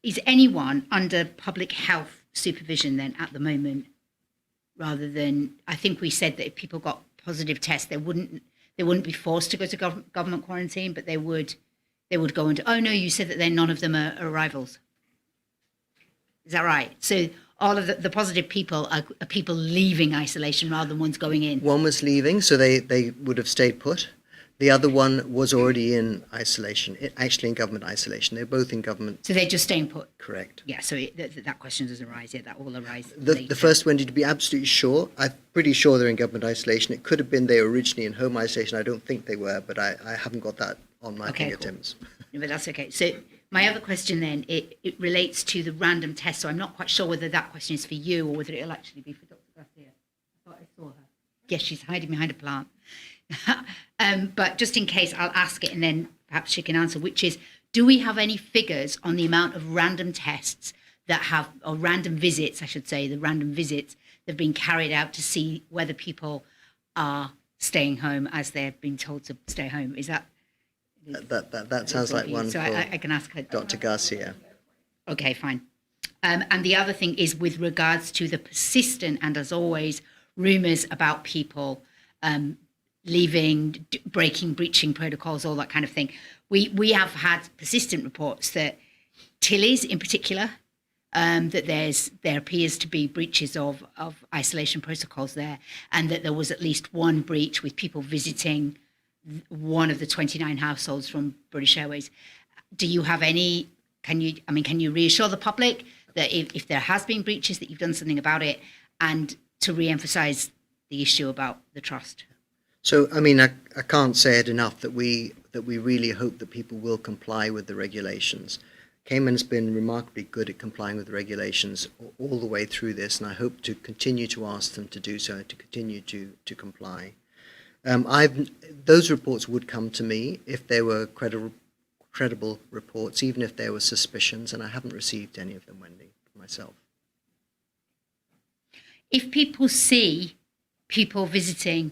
Is anyone under public health supervision then at the moment, rather than, I think we said that if people got positive tests, they wouldn't be forced to go to government quarantine, but they would go into, oh no, you said that then none of them are arrivals. Is that right? So all of the positive people are people leaving isolation rather than ones going in? One was leaving, so they would have stayed put. The other one was already in isolation, actually in government isolation. They're both in government. So they're just staying put? Correct. Yeah, so that question doesn't arise. Yeah, that will arise The first one, to be absolutely sure, I'm pretty sure they're in government isolation. It could have been they were originally in home isolation. I don't think they were, but I haven't got that on my fingertips. Cool. No, but that's okay. So my other question then, it relates to the random test. So I'm not quite sure whether that question is for you or whether it'll actually be for Dr. Garcia. I thought I saw her. Yes, she's hiding behind a plant. But just in case, I'll ask it and then perhaps she can answer, which is, do we have any figures on the amount of random tests that have, or random visits, I should say, the random visits that have been carried out to see whether people are staying home as they're being told to stay home? Is that... That sounds like one so for I can ask her. Dr. Garcia. Okay, fine. And the other thing is with regards to the persistent and, as always, rumours about people leaving, breaching protocols, all that kind of thing. We have had persistent reports that Tilly's in particular, that there appears to be breaches of isolation protocols there, and that there was at least one breach with people visiting one of the 29 households from British Airways. Do you have any, can you reassure the public that if there has been breaches, that you've done something about it, and to re-emphasise the issue about the trust? So, I can't say it enough that we really hope that people will comply with the regulations. Cayman's been remarkably good at complying with the regulations all the way through this, and I hope to continue to ask them to do so, to continue to comply. Those reports would come to me if they were credible reports, even if there were suspicions, and I haven't received any of them, Wendy, myself. If people see people visiting,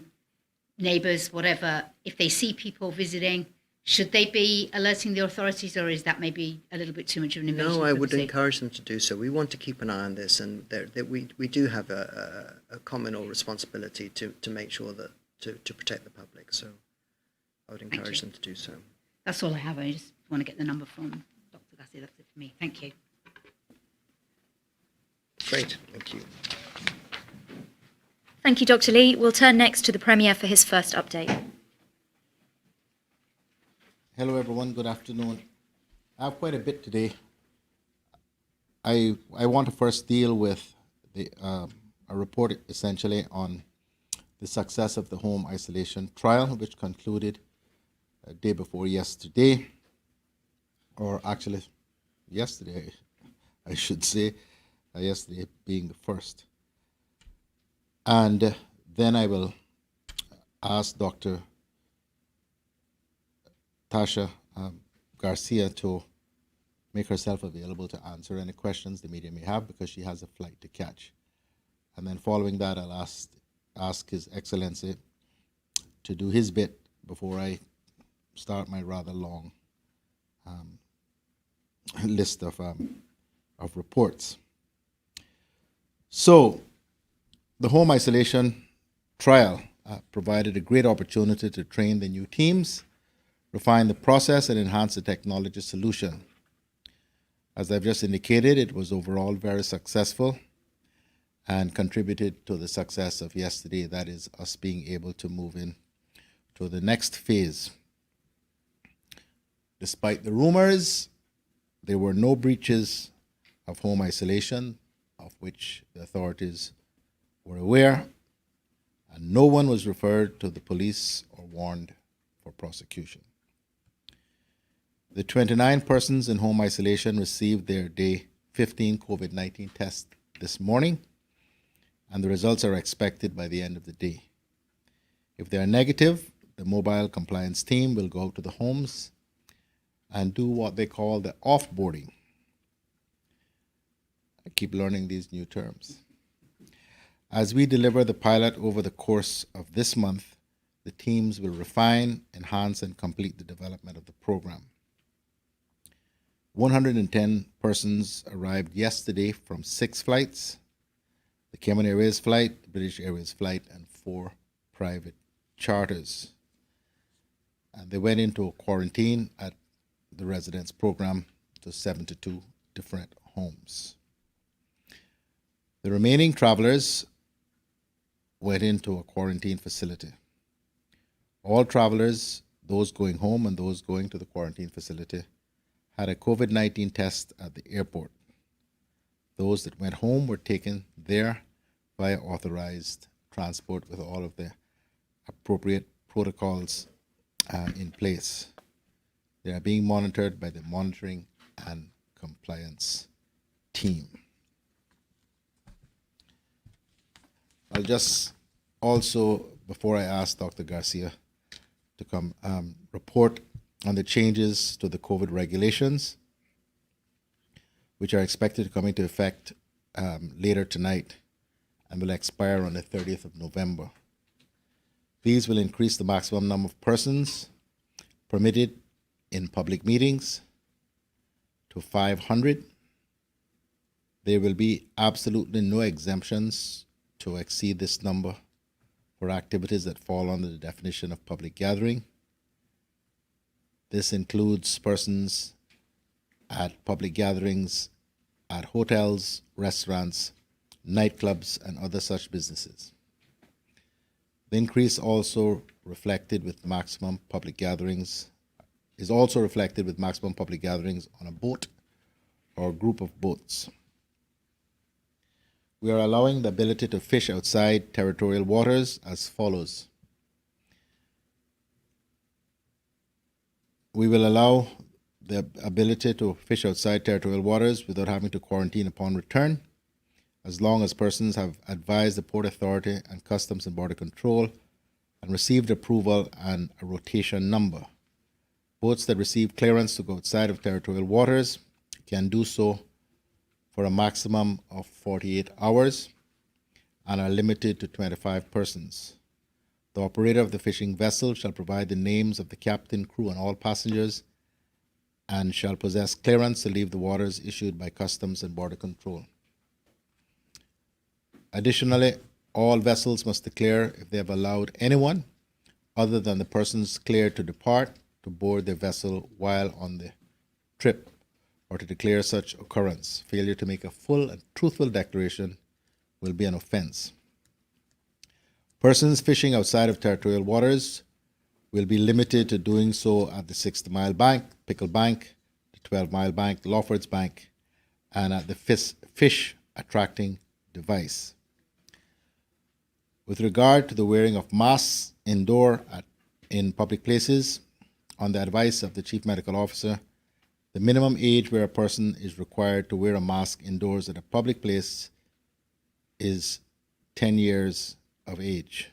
neighbours, whatever, if they see people visiting, should they be alerting the authorities, or is that maybe a little bit too much of an invasion? No, I would encourage them to do so. We want to keep an eye on this, and we do have a communal responsibility to make sure that to protect the public. So I would encourage them to do so. That's all I have. I just want to get the number from Dr. Garcia. That's it for me. Thank you. Great, thank you. Thank you, Dr. Lee. We'll turn next to the Premier for his first update. Hello, everyone. Good afternoon. I have quite a bit today. I want to first deal with a report essentially on the success of the home isolation trial, which concluded a day before yesterday, or actually yesterday, I should say, yesterday being the first. And then I will ask Dr. Tasha Garcia to make herself available to answer any questions the media may have, because she has a flight to catch. And then following that, I'll ask His Excellency to do his bit before I start my rather long list of reports. So, the home isolation trial provided a great opportunity to train the new teams, refine the process, and enhance the technology solution. As I've just indicated, it was overall very successful and contributed to the success of yesterday, that is, us being able to move in to the next phase. Despite the rumors, there were no breaches of home isolation of which the authorities were aware, and no one was referred to the police or warned for prosecution. The 29 persons in home isolation received their day 15 COVID-19 test this morning, and the results are expected by the end of the day. If they are negative, the mobile compliance team will go out to the homes and do what they call the offboarding. I keep learning these new terms. As we deliver the pilot over the course of this month, the teams will refine, enhance, and complete the development of the program. 110 persons arrived yesterday from 6 flights, the Cayman Airways flight, the British Airways flight, and 4 private charters. And they went into a quarantine at the residence program to 72 different homes. The remaining travelers went into a quarantine facility. All travelers, those going home and those going to the quarantine facility, had a COVID-19 test at the airport. Those that went home were taken there via authorized transport with all of the appropriate protocols in place. They are being monitored by the monitoring and compliance team. I'll just also, before I ask Dr. Garcia to come report on the changes to the COVID regulations, which are expected to come into effect later tonight and will expire on the 30th of November. These will increase the maximum number of persons permitted in public meetings to 500. There will be absolutely no exemptions to exceed this number for activities that fall under the definition of public gathering. This includes persons at public gatherings at hotels, restaurants, nightclubs, and other such businesses. The increase also reflected with maximum public gatherings is also reflected with maximum public gatherings on a boat or group of boats. We are allowing the ability to fish outside territorial waters as follows. We will allow the ability to fish outside territorial waters without having to quarantine upon return, as long as persons have advised the Port Authority and Customs and Border Control and received approval and a rotation number. Boats that receive clearance to go outside of territorial waters can do so for a maximum of 48 hours and are limited to 25 persons. The operator of the fishing vessel shall provide the names of the captain, crew, and all passengers and shall possess clearance to leave the waters issued by Customs and Border Control. Additionally, all vessels must declare if they have allowed anyone other than the persons cleared to depart to board their vessel while on the trip, or to declare such occurrence. Failure to make a full and truthful declaration will be an offense. Persons fishing outside of territorial waters will be limited to doing so at the 60 Mile Bank, Pickle Bank, the 12 Mile Bank, Lawford's Bank, and at the fish attracting device. With regard to the wearing of masks indoor in public places, on the advice of the Chief Medical Officer, the minimum age where a person is required to wear a mask indoors at a public place is 10 years of age.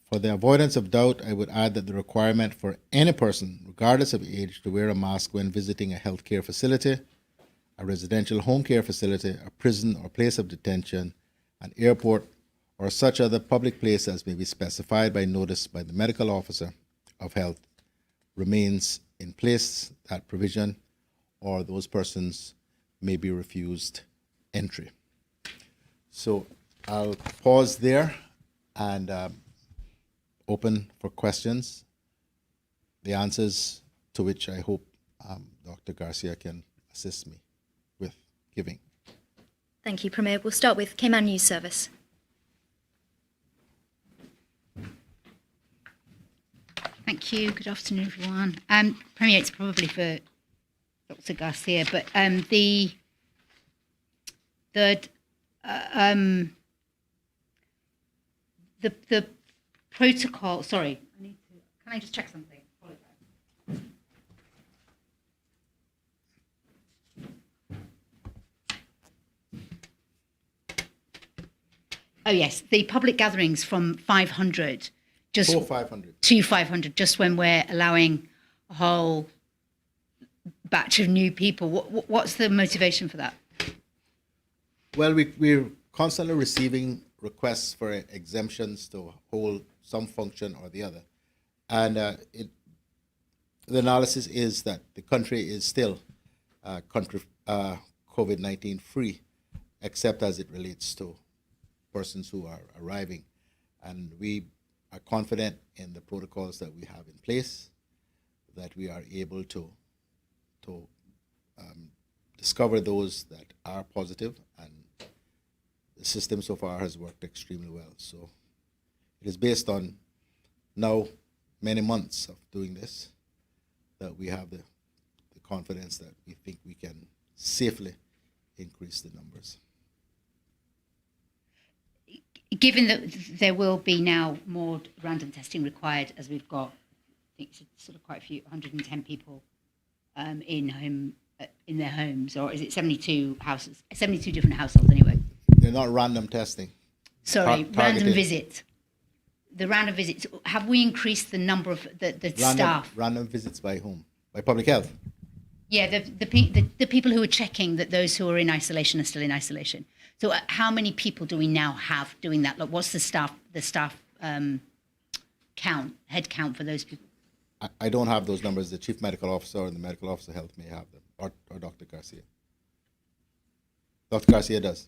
For the avoidance of doubt, I would add that the requirement for any person, regardless of age, to wear a mask when visiting a healthcare facility, a residential home care facility, a prison or place of detention, an airport, or such other public place as may be specified by notice by the medical officer of health remains in place. That provision, or those persons may be refused entry. So I'll pause there and open for questions, the answers to which I hope Dr. Garcia can assist me with giving. Thank you, Premier. We'll start with Cayman News Service. Thank you. Good afternoon, everyone. Premier, it's probably for Dr. Garcia, but the protocol. Sorry, can I just check something? Apologize. Oh yes, the public gatherings from 500. Just 500. To 500, just when we're allowing a whole batch of new people. What's the motivation for that? Well, we're constantly receiving requests for exemptions to hold some function or the other. And the analysis is that the country is still COVID-19 free, except as it relates to persons who are arriving. And we are confident in the protocols that we have in place, that we are able to discover those that are positive, and the system so far has worked extremely well. So it is based on now many months of doing this that we have the confidence that we think we can safely increase the numbers. Given that there will be now more random testing required, as we've got, I think it's sort of quite a few, 110 people in their homes, or is it 72 houses, 72 different households anyway? They're not random testing. Sorry, Targeted. random visits. The random visits, have we increased the number of the staff? Random visits by whom? By public health? Yeah, the people who are checking that those who are in isolation are still in isolation. So how many people do we now have doing that? Like, what's the staff count, head count for those people? I don't have those numbers. The chief medical officer and the medical officer of health may have them, or Dr. Garcia. Dr. Garcia does.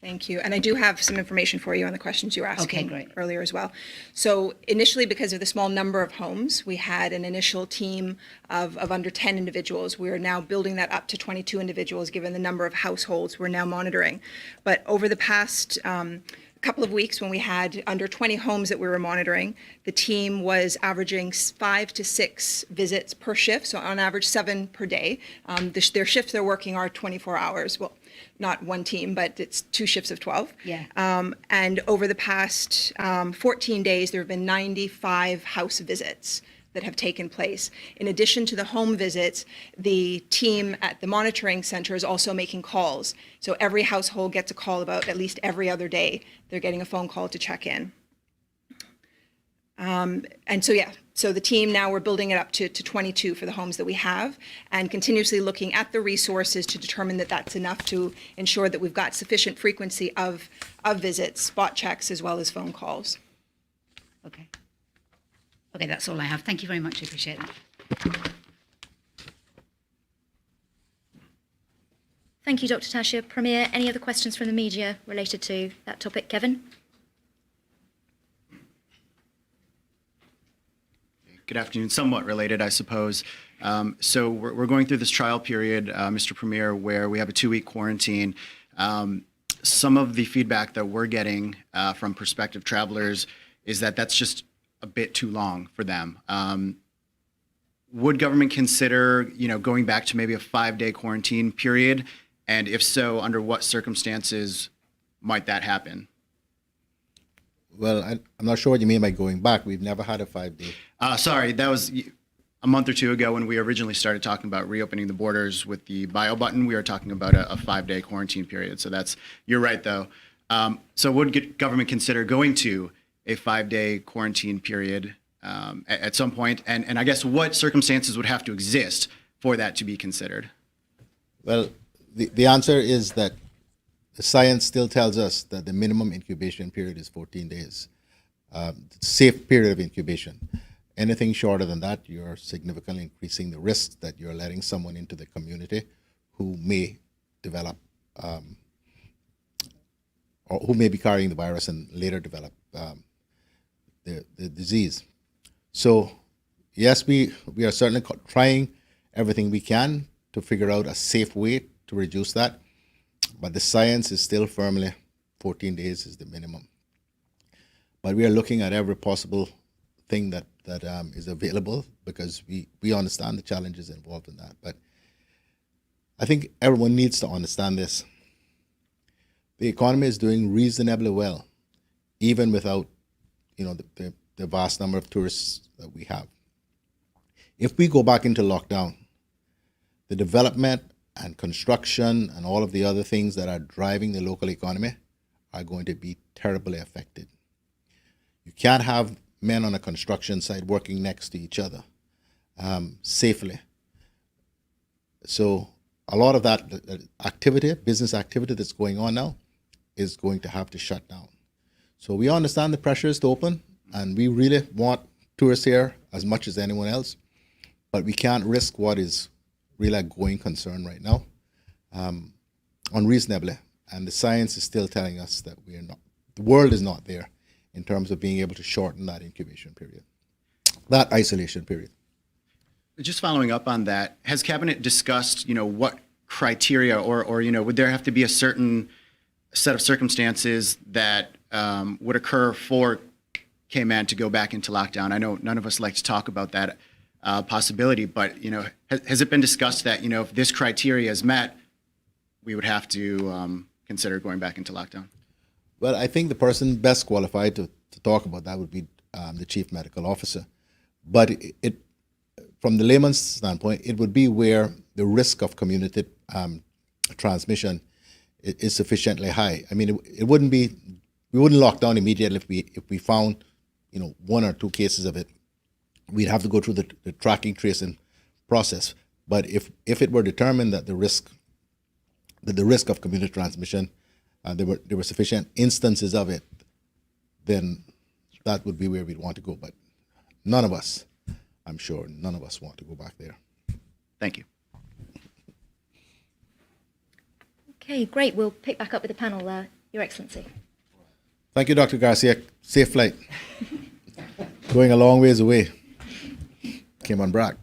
Thank you. And I do have some information for you on the questions you were asking earlier as well. So initially, because of the small number of homes, we had an initial team of under 10 individuals. We're now building that up to 22 individuals, given the number of households we're now monitoring. But over the past couple of weeks, when we had under 20 homes that we were monitoring, the team was averaging 5 to 6 visits per shift, so on average 7 per day. Their shifts they're working are 24 hours. Well, not one team, but it's 2 shifts of 12. Yeah. And over the past 14 days, there have been 95 house visits that have taken place. In addition to the home visits, the team at the monitoring center is also making calls. So every household gets a call about at least every other day. They're getting a phone call to check in. So the team now, we're building it up to 22 for the homes that we have, and continuously looking at the resources to determine that that's enough to ensure that we've got sufficient frequency of visits, spot checks, as well as phone calls. Okay. Okay, that's all I have. Thank you very much. I appreciate that. Thank you, Dr. Tasha. Premier, any other questions from the media related to that topic? Kevin? Good afternoon. Somewhat related, I suppose. So we're going through this trial period, Mr. Premier, where we have a 2-week quarantine. Some of the feedback that we're getting from prospective travelers is that that's just a bit too long for them. Would government consider, going back to maybe a 5-day quarantine period? And if so, under what circumstances might that happen? Well, I'm not sure what you mean by going back. We've never had a 5-day. Sorry, that was a month or two ago when we originally started talking about reopening the borders with the bio button. We were talking about a 5-day quarantine period. So you're right, though. So would government consider going to a 5-day quarantine period at some point? And I guess what circumstances would have to exist for that to be considered? Well, the answer is that the science still tells us that the minimum incubation period is 14 days. Safe period of incubation. Anything shorter than that, you're significantly increasing the risk that you're letting someone into the community who may develop or who may be carrying the virus and later develop the disease. So yes, we are certainly trying everything we can to figure out a safe way to reduce that. But the science is still firmly 14 days is the minimum. But we are looking at every possible thing that is available because we understand the challenges involved in that. But I think everyone needs to understand this. The economy is doing reasonably well, even without the vast number of tourists that we have. If we go back into lockdown, the development and construction and all of the other things that are driving the local economy are going to be terribly affected. You can't have men on a construction site working next to each other safely. So a lot of that activity, business activity that's going on now, is going to have to shut down. So we understand the pressures to open, and we really want tourists here as much as anyone else, but we can't risk what is really a going concern right now, unreasonably. And the science is still telling us that we are not, the world is not there in terms of being able to shorten that incubation period, that isolation period. Just following up on that, has Cabinet discussed, what criteria or would there have to be a certain set of circumstances that would occur for Cayman to go back into lockdown? I know none of us like to talk about that possibility, but, has it been discussed that, if this criteria is met, we would have to consider going back into lockdown? Well, I think the person best qualified to talk about that would be the chief medical officer. But it from the layman's standpoint, it would be where the risk of community transmission is sufficiently high. I mean, it wouldn't be, we wouldn't lock down immediately if we found, 1 or 2 cases of it. We'd have to go through the tracking, tracing process. But if it were determined that the risk of community transmission, there were sufficient instances of it, then that would be where we'd want to go. But none of us, I'm sure, none of us want to go back there. Thank you. Okay, great. We'll pick back up with the panel, Your Excellency. Thank you, Dr. Garcia. Safe flight. Going a long ways away. Came on Brack.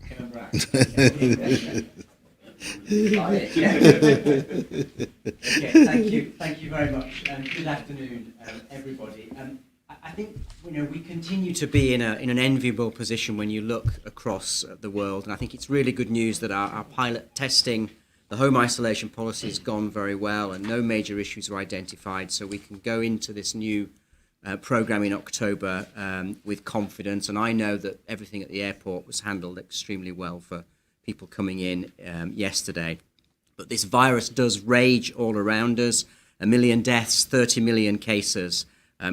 Okay, thank you very much. Good afternoon, everybody. I think we continue to be in an enviable position when you look across the world, and I think it's really good news that our pilot testing, the home isolation policy, has gone very well, and no major issues are identified. So we can go into this new program in October with confidence, and I know that everything at the airport was handled extremely well for people coming in yesterday. But this virus does rage all around us. 1 million deaths, 30 million cases.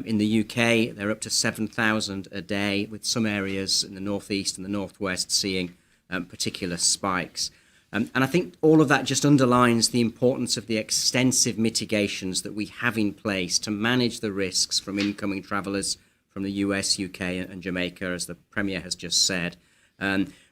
In the UK, they're up to 7,000 a day, with some areas in the northeast and the northwest seeing particular spikes. And I think all of that just underlines the importance of the extensive mitigations that we have in place to manage the risks from incoming travellers from the US, UK and Jamaica, as the Premier has just said.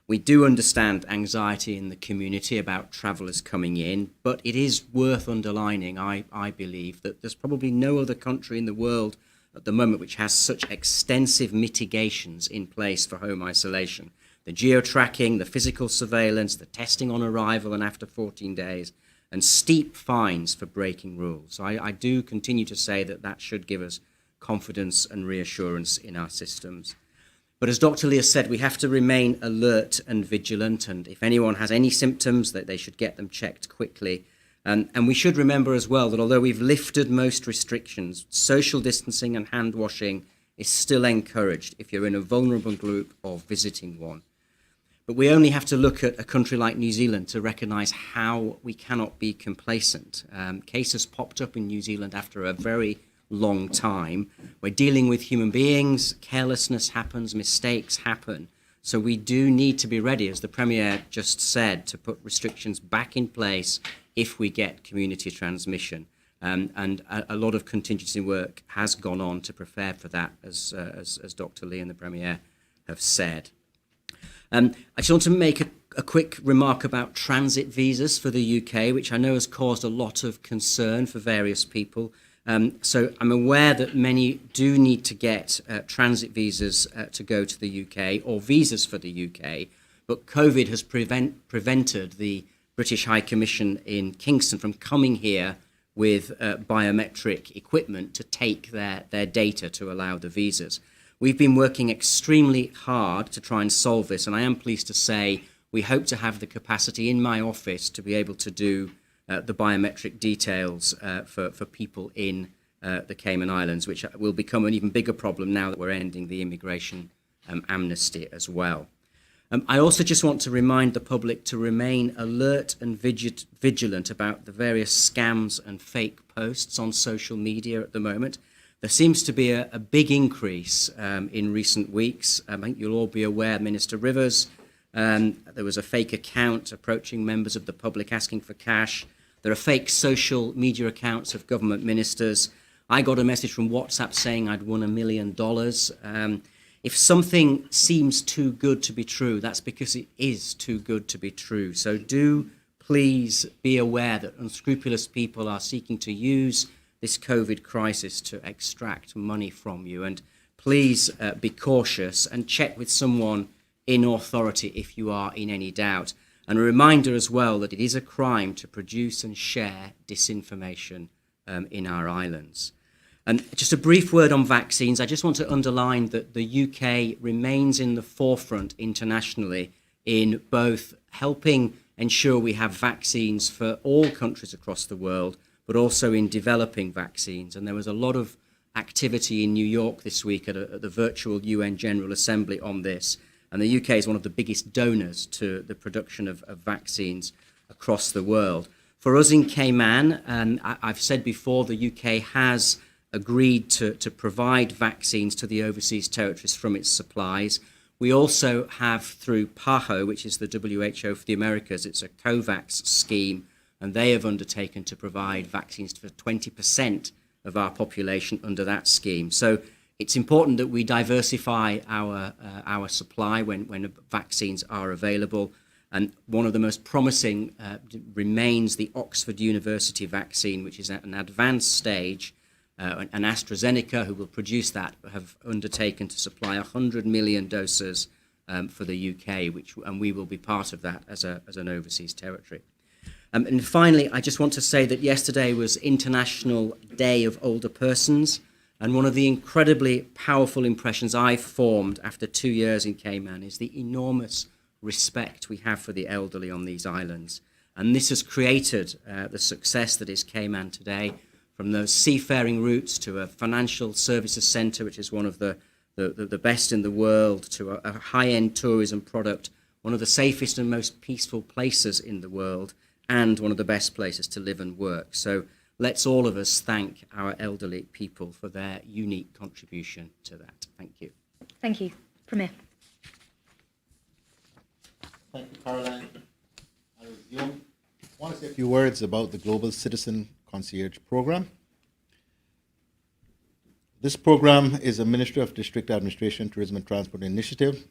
We do understand anxiety in the community about travellers coming in, but it is worth underlining, I believe, that there's probably no other country in the world at the moment which has such extensive mitigations in place for home isolation. The geo-tracking, the physical surveillance, the testing on arrival and after 14 days, and steep fines for breaking rules. So I do continue to say that should give us confidence and reassurance in our systems. But as Dr. Lee has said, we have to remain alert and vigilant, and if anyone has any symptoms, that they should get them checked quickly. And we should remember as well that although we've lifted most restrictions, social distancing and hand washing is still encouraged if you're in a vulnerable group or visiting one. But we only have to look at a country like New Zealand to recognise how we cannot be complacent. Cases popped up in New Zealand after a very long time. We're dealing with human beings, carelessness happens, mistakes happen. So we do need to be ready, as the Premier just said, to put restrictions back in place if we get community transmission. And a lot of contingency work has gone on to prepare for that, as Dr. Lee and the Premier have said. I just want to make a quick remark about transit visas for the UK, which I know has caused a lot of concern for various people. So I'm aware that many do need to get transit visas to go to the UK, or visas for the UK, but COVID has prevented the British High Commission in Kingston from coming here with biometric equipment to take their data to allow the visas. We've been working extremely hard to try and solve this, and I am pleased to say we hope to have the capacity in my office to be able to do the biometric details for people in the Cayman Islands, which will become an even bigger problem now that we're ending the immigration amnesty as well. I also just want to remind the public to remain alert and vigilant about the various scams and fake posts on social media at the moment. There seems to be a big increase in recent weeks. I think you'll all be aware Minister Rivers There was a fake account approaching members of the public asking for cash. There are fake social media accounts of government ministers. I got a message from WhatsApp saying I'd won $1 million. If something seems too good to be true, that's because it is too good to be true. So do please be aware that unscrupulous people are seeking to use this COVID crisis to extract money from you. And please be cautious and check with someone in authority if you are in any doubt. And a reminder as well that it is a crime to produce and share disinformation in our islands. And just a brief word on vaccines. I just want to underline that the UK remains in the forefront internationally in both helping ensure we have vaccines for all countries across the world, but also in developing vaccines. And there was a lot of activity in New York this week at the virtual UN General Assembly on this. And the UK is one of the biggest donors to the production of vaccines across the world. For us in Cayman, and I've said before, the UK has agreed to provide vaccines to the overseas territories from its supplies. We also have through PAHO, which is the WHO for the Americas, it's a COVAX scheme, and they have undertaken to provide vaccines for 20% of our population under that scheme. So it's important that we diversify our supply when vaccines are available. And one of the most promising remains the Oxford University vaccine, which is at an advanced stage. And AstraZeneca, who will produce that, have undertaken to supply 100 million doses for the UK, and we will be part of that as an overseas territory. And finally, I just want to say that yesterday was International Day of Older Persons, and one of the incredibly powerful impressions I've formed after 2 years in Cayman is the enormous respect we have for the elderly on these islands. And this has created the success that is Cayman today, from those seafaring routes to a financial services centre, which is one of the best in the world, to a high-end tourism product, one of the safest and most peaceful places in the world, and one of the best places to live and work. So let's all of us thank our elderly people for their unique contribution to that. Thank you. Thank you. Premier. Thank you, Caroline. I resume. I want to say a few words about the Global Citizen Concierge Program. This program is a Ministry of District Administration, Tourism and Transport initiative,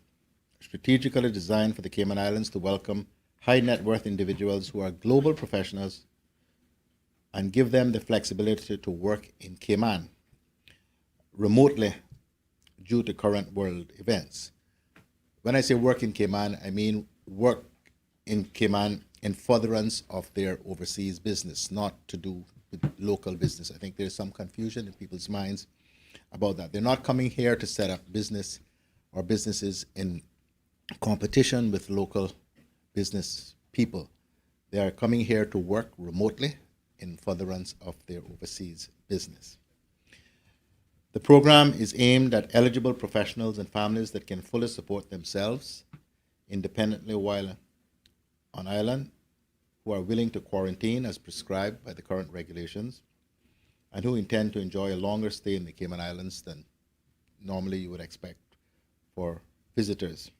strategically designed for the Cayman Islands to welcome high net worth individuals who are global professionals and give them the flexibility to work in Cayman remotely due to current world events. When I say work in Cayman, I mean work in Cayman in furtherance of their overseas business, not to do with local business. I think there's some confusion in people's minds about that. They're not coming here to set up business or businesses in competition with local business people. They are coming here to work remotely in furtherance of their overseas business. The program is aimed at eligible professionals and families that can fully support themselves independently while on island, who are willing to quarantine as prescribed by the current regulations, and who intend to enjoy a longer stay in the Cayman Islands than normally you would expect for visitors.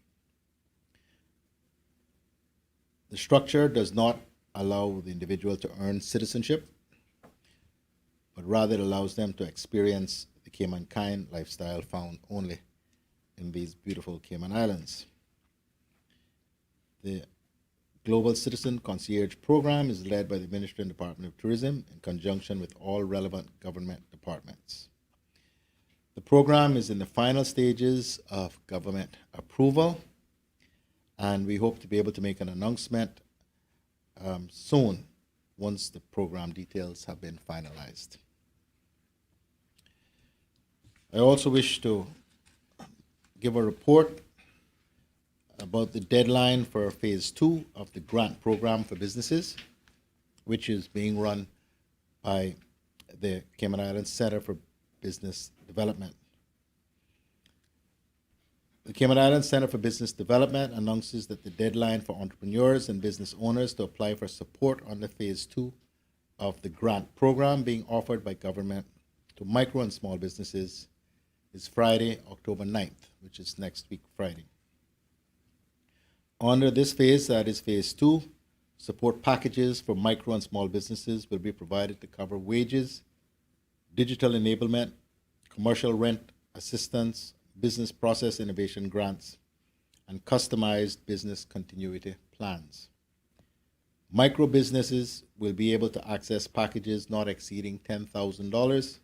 The structure does not allow the individual to earn citizenship, but rather it allows them to experience the Cayman kind lifestyle found only in these beautiful Cayman Islands. The Global Citizen Concierge Program is led by the Ministry and Department of Tourism in conjunction with all relevant government departments. The program is in the final stages of government approval, and we hope to be able to make an announcement soon once the program details have been finalized. I also wish to give a report about the deadline for phase 2 of the grant program for businesses, which is being run by the Cayman Islands Center for Business Development. The Cayman Islands Center for Business Development announces that the deadline for entrepreneurs and business owners to apply for support under phase 2 of the grant program being offered by government to micro and small businesses is Friday, October 9th, which is next week Friday. Under this phase, that is phase 2, support packages for micro and small businesses will be provided to cover wages, digital enablement, commercial rent assistance, business process innovation grants, and customized business continuity plans. Micro businesses will be able to access packages not exceeding $10,000,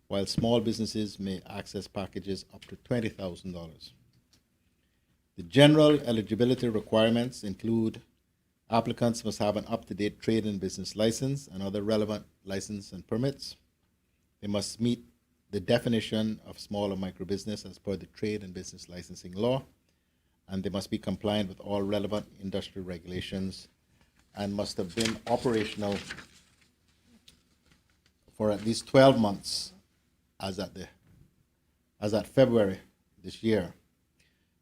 while small businesses may access packages up to $20,000. The general eligibility requirements include applicants must have an up-to-date trade and business license and other relevant license and permits. They must meet the definition of small or micro business as per the trade and business licensing law, and they must be compliant with all relevant industry regulations and must have been operational for at least 12 months as at February this year.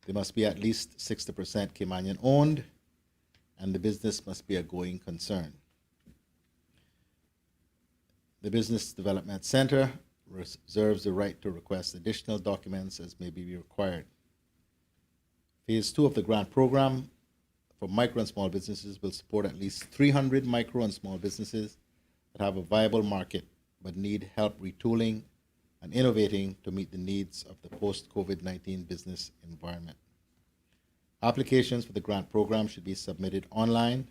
They must be at least 60% Caymanian owned, and the business must be a going concern. The Business Development Center reserves the right to request additional documents as may be required. Phase 2 of the grant program for micro and small businesses will support at least 300 micro and small businesses that have a viable market but need help retooling and innovating to meet the needs of the post-COVID-19 business environment. Applications for the grant program should be submitted online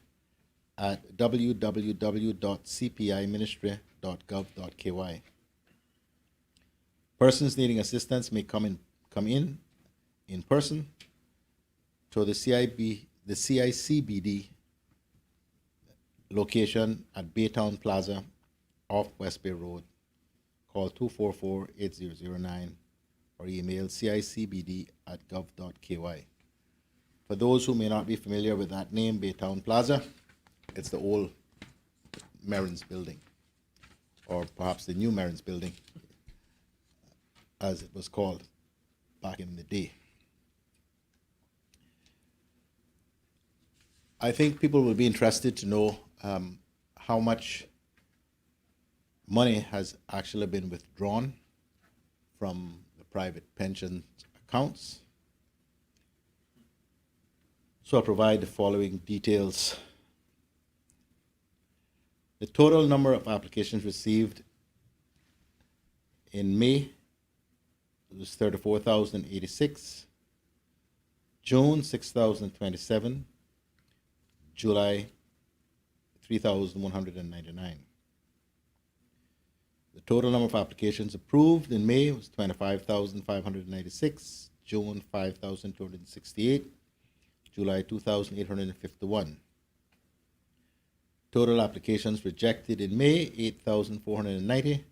at www.cpiministry.gov.ky. Persons needing assistance may come in person to the CICBD location at Baytown Plaza off West Bay Road. Call 244-8009 or email cicbd@gov.ky. For those who may not be familiar with that name, Baytown Plaza, it's the old Merrin's building, or perhaps the new Merrin's building, as it was called back in the day. I think people will be interested to know how much money has actually been withdrawn from the private pension accounts. So I'll provide the following details. The total number of applications received in May was 34,086, June 6,027, July 3,199. The total number of applications approved in May was 25,596, June 5,268, July 2,851. Total applications rejected in May 8,490,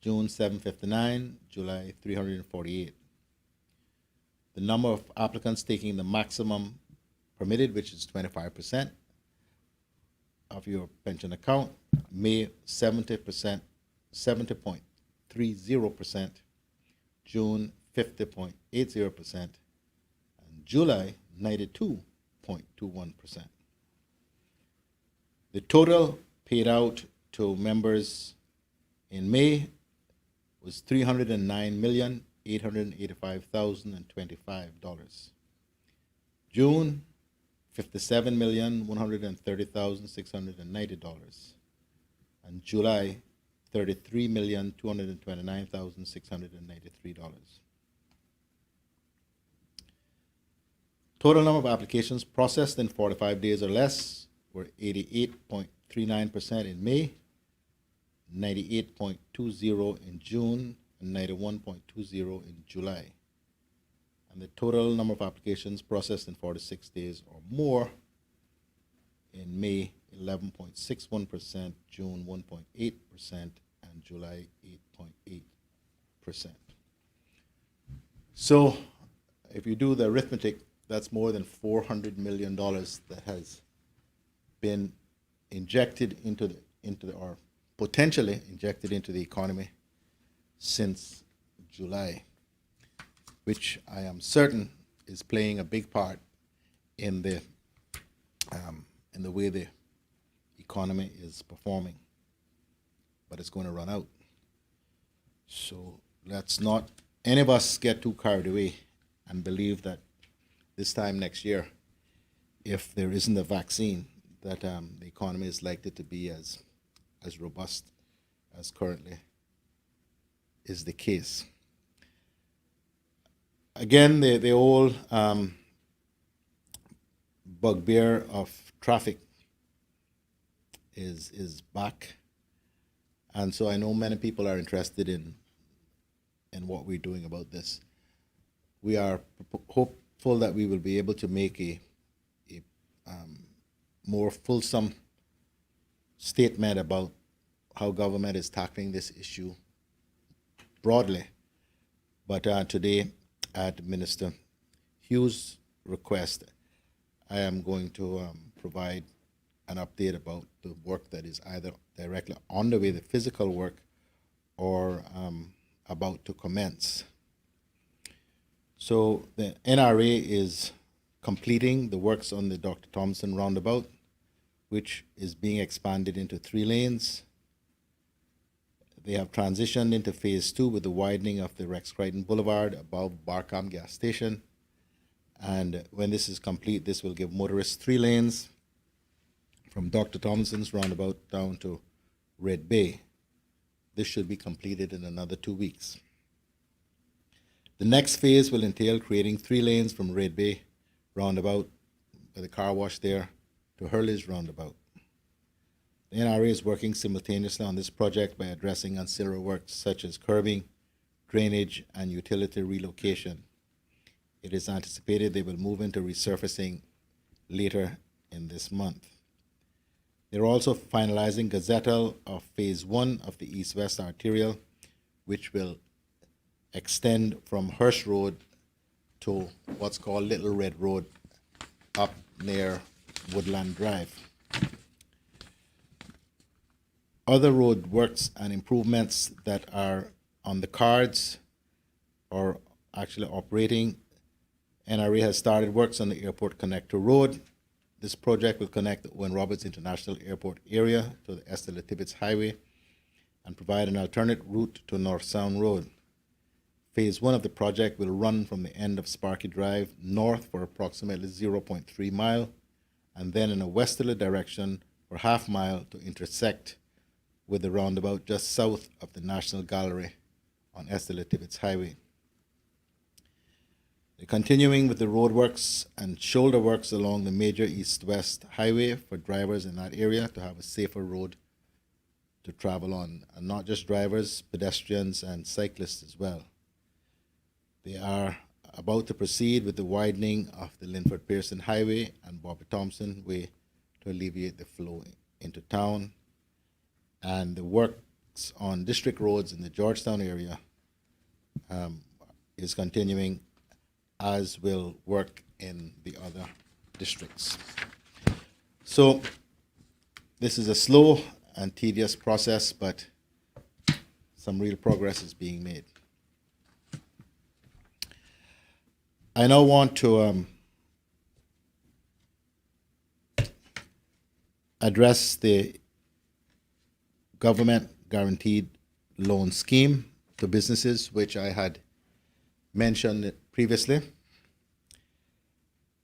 June 759, July 348. The number of applicants taking the maximum permitted, which is 25% of your pension account, May 70%, 70.30%, June 50.80%, and July 92.21%. The total paid out to members in May was $309,885,025. June, $57,130,690, and July, $33,229,693. Total number of applications processed in 45 days or less were 88.39% in May, 98.20% in June, and 91.20% in July. And the total number of applications processed in 46 days or more in May, 11.61%, June 1.8%, and July 8.8%. So if you do the arithmetic, that's more than $400 million that has been injected into or potentially injected into the economy since July, which I am certain is playing a big part in the way the economy is performing. But it's going to run out. So let's not any of us get too carried away and believe that this time next year if there isn't a vaccine, that the economy is likely to be as robust as currently is the case. Again, the old bugbear of traffic is back, and so I know many people are interested in what we're doing about this. We are hopeful that we will be able to make a more fulsome statement about how government is tackling this issue broadly. But today, at Minister Hughes' request, I am going to provide an update about the work that is either directly on the way, the physical work, or about to commence. So the NRA is completing the works on the Dr. Thompson roundabout, which is being expanded into 3 lanes. They have transitioned into phase 2 with the widening of the Rex Crichton Boulevard above Barcom gas station. And when this is complete, this will give motorists 3 lanes from Dr. Thompson's roundabout down to Red Bay. This should be completed in another 2 weeks. The next phase will entail creating 3 lanes from Red Bay roundabout by the car wash there to Hurley's roundabout. The NRA is working simultaneously on this project by addressing ancillary works such as curbing, drainage, and utility relocation. It is anticipated they will move into resurfacing later in this month. They're also finalizing gazettal of phase 1 of the east-west arterial, which will extend from Hirsch Road to what's called Little Red Road up near Woodland Drive. Other road works and improvements that are on the cards or actually operating. NRA has started works on the Airport Connector Road. This project will connect the Owen Roberts International Airport area to the Estella Tibbetts Highway and provide an alternate route to North Sound Road. Phase 1 of the project will run from the end of Sparky Drive north for approximately 0.3 mile and then in a westerly direction for half mile to intersect with the roundabout just south of the National Gallery on Estella Tibbetts Highway. They're continuing with the roadworks and shoulder works along the major east-west highway for drivers in that area to have a safer road to travel on, and not just drivers, pedestrians and cyclists as well. They are about to proceed with the widening of the Linford Pearson Highway and Bobby Thompson Way to alleviate the flow into town. And the works on district roads in the Georgetown area is continuing, as will work in the other districts. So this is a slow and tedious process, but some real progress is being made. I now want to address the government guaranteed loan scheme to businesses, which I had mentioned previously.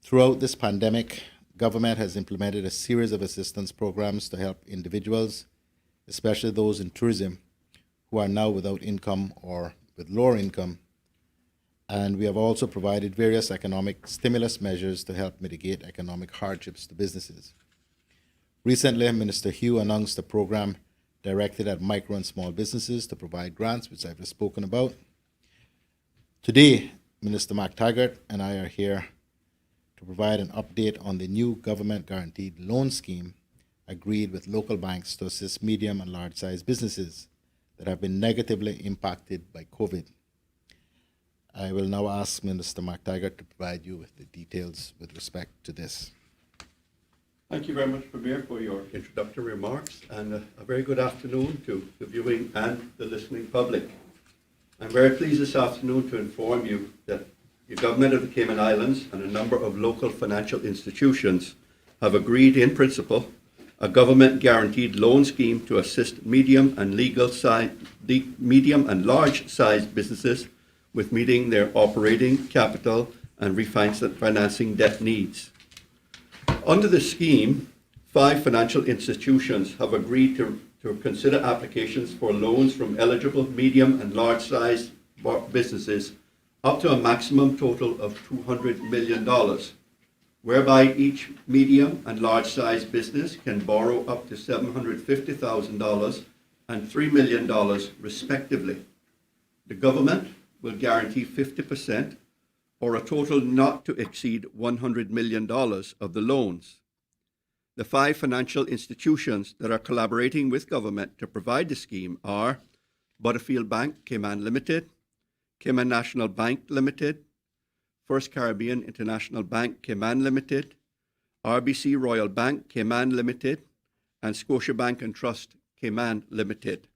Throughout this pandemic, government has implemented a series of assistance programs to help individuals, especially those in tourism, who are now without income or with lower income. And we have also provided various economic stimulus measures to help mitigate economic hardships to businesses. Recently, Minister Hugh announced a program directed at micro and small businesses to provide grants, which I've just spoken about. Today, Minister McTaggart and I are here to provide an update on the new government guaranteed loan scheme agreed with local banks to assist medium and large-sized businesses that have been negatively impacted by COVID. I will now ask Minister McTaggart to provide you with the details with respect to this. Thank you very much, Premier, for your introductory remarks, and a very good afternoon to the viewing and the listening public. I'm very pleased this afternoon to inform you that the Government of the Cayman Islands and a number of local financial institutions have agreed in principle a government-guaranteed loan scheme to assist medium and large-sized businesses with meeting their operating, capital, and refinancing debt needs. Under the scheme, 5 financial institutions have agreed to consider applications for loans from eligible medium and large-sized businesses up to a maximum total of $200 million, whereby each medium and large-sized business can borrow up to $750,000 and $3 million, respectively. The government will guarantee 50%, or a total not to exceed $100 million of the loans. The 5 financial institutions that are collaborating with government to provide the scheme are Butterfield Bank, Cayman Limited, Cayman National Bank Limited, First Caribbean International Bank, Cayman Limited, RBC Royal Bank, Cayman Limited, and Scotiabank and Trust, Cayman Limited.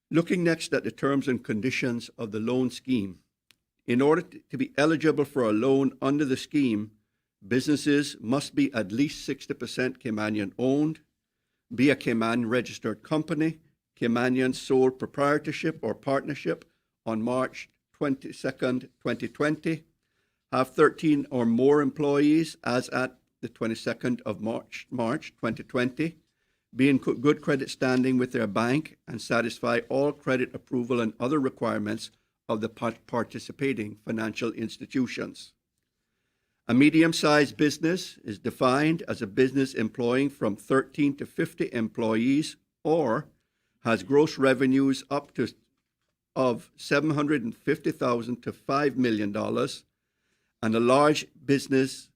Looking next at the terms and conditions of the loan scheme. In order to be eligible for a loan under the scheme, businesses must be at least 60% Caymanian owned, be a Cayman registered company, Caymanian sole proprietorship or partnership on March 22nd, 2020, have 13 or more employees as at the 22nd of March 2020, be in good credit standing with their bank and satisfy all credit approval and other requirements of the participating financial institutions. A medium-sized business is defined as a business employing from 13 to 50 employees or has gross revenues up to of $750,000 to $5 million, and a large business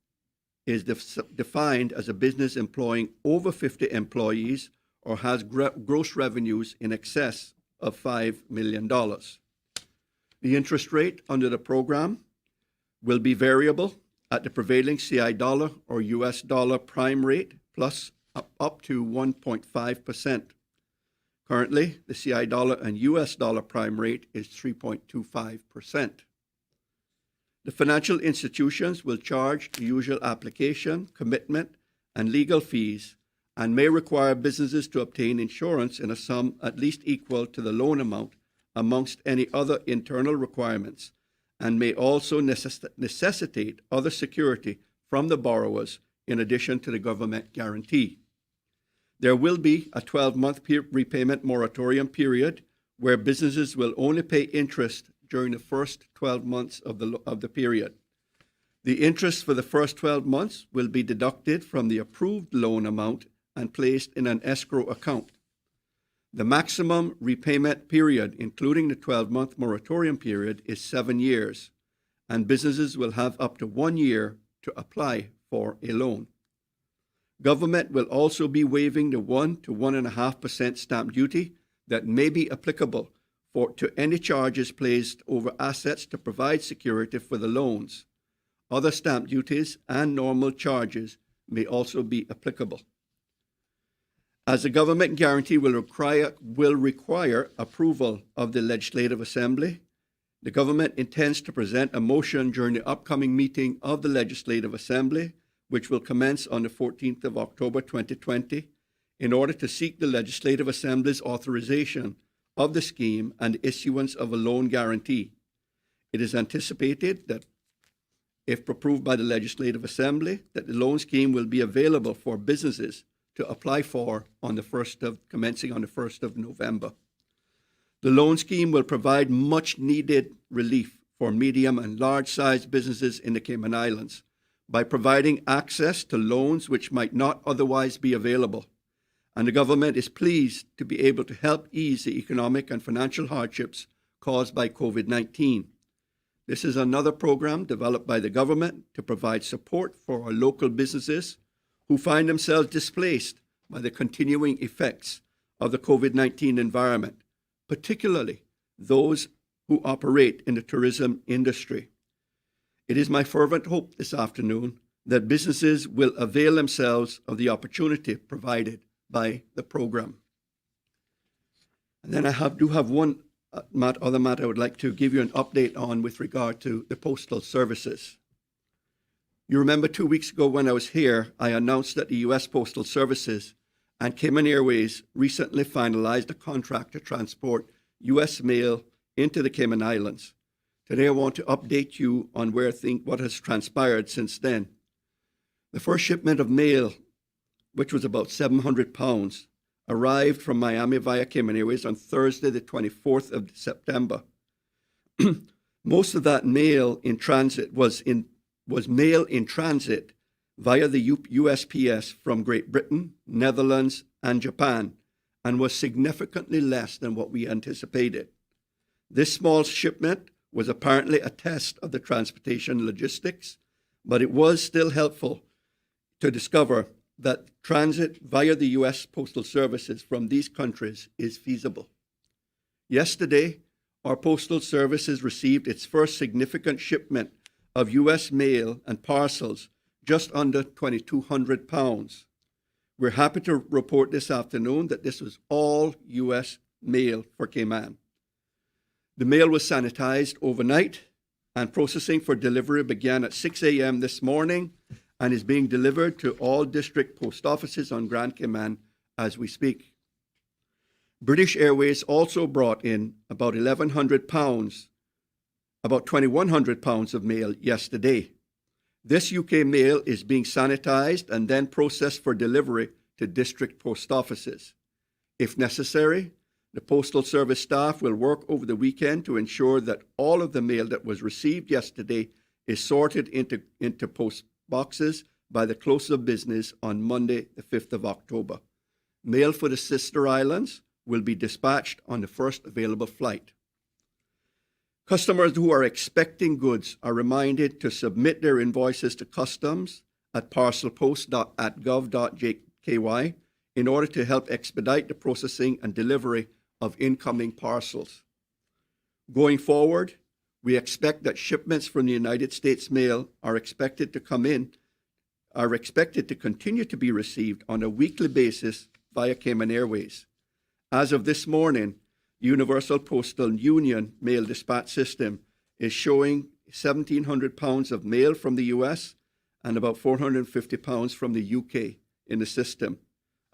is defined as a business employing over 50 employees or has gross revenues in excess of $5 million. The interest rate under the program will be variable at the prevailing CI dollar or US dollar prime rate plus up to 1.5%. Currently, the CI dollar and US dollar prime rate is 3.25%. The financial institutions will charge the usual application, commitment, and legal fees and may require businesses to obtain insurance in a sum at least equal to the loan amount amongst any other internal requirements, and may also necessitate other security from the borrowers in addition to the government guarantee. There will be a 12-month repayment moratorium period where businesses will only pay interest during the first 12 months of the period. The interest for the first 12 months will be deducted from the approved loan amount and placed in an escrow account. The maximum repayment period, including the 12-month moratorium period, is 7 years, and businesses will have up to 1 year to apply for a loan. Government will also be waiving the 1 to 1.5% stamp duty that may be applicable to any charges placed over assets to provide security for the loans. Other stamp duties and normal charges may also be applicable. As the government guarantee will require approval of the Legislative Assembly, the government intends to present a motion during the upcoming meeting of the Legislative Assembly, which will commence on the 14th of October 2020, in order to seek the Legislative Assembly's authorization of the scheme and issuance of a loan guarantee. It is anticipated that, if approved by the Legislative Assembly, that the loan scheme will be available for businesses to apply for commencing on the 1st of November. The loan scheme will provide much needed relief for medium and large-sized businesses in the Cayman Islands by providing access to loans which might not otherwise be available. And the government is pleased to be able to help ease the economic and financial hardships caused by COVID-19. This is another program developed by the government to provide support for our local businesses who find themselves displaced by the continuing effects of the COVID-19 environment, particularly those who operate in the tourism industry. It is my fervent hope this afternoon that businesses will avail themselves of the opportunity provided by the program. And then I do have one other matter I would like to give you an update on with regard to the postal services. You remember 2 weeks ago when I was here, I announced that the U.S. Postal Services and Cayman Airways recently finalized a contract to transport U.S. mail into the Cayman Islands. Today I want to update you on what has transpired since then. The first shipment of mail, which was about 700 pounds, arrived from Miami via Cayman Airways on Thursday, the 24th of September. Most of that mail in transit was mail in transit via the USPS from Great Britain, Netherlands, and Japan, and was significantly less than what we anticipated. This small shipment was apparently a test of the transportation logistics, but it was still helpful to discover that transit via the U.S. Postal Services from these countries is feasible. Yesterday, our Postal Services received its first significant shipment of U.S. mail and parcels, just under 2,200 pounds. We're happy to report this afternoon that this was all U.S. mail for Cayman. The mail was sanitized overnight, and processing for delivery began at 6 a.m. this morning and is being delivered to all district post offices on Grand Cayman as we speak. British Airways also brought in about 1,100 pounds, about 2,100 pounds of mail yesterday. This UK mail is being sanitized and then processed for delivery to district post offices. If necessary, the Postal Service staff will work over the weekend to ensure that all of the mail that was received yesterday is sorted into post boxes by the close of business on Monday, the 5th of October. Mail for the sister islands will be dispatched on the first available flight. Customers who are expecting goods are reminded to submit their invoices to customs at parcelpost.gov.ky in order to help expedite the processing and delivery of incoming parcels. Going forward, we expect that shipments from the United States Mail are expected to continue to be received on a weekly basis via Cayman Airways. As of this morning, Universal Postal Union mail dispatch system is showing 1,700 pounds of mail from the US and about 450 pounds from the UK in the system.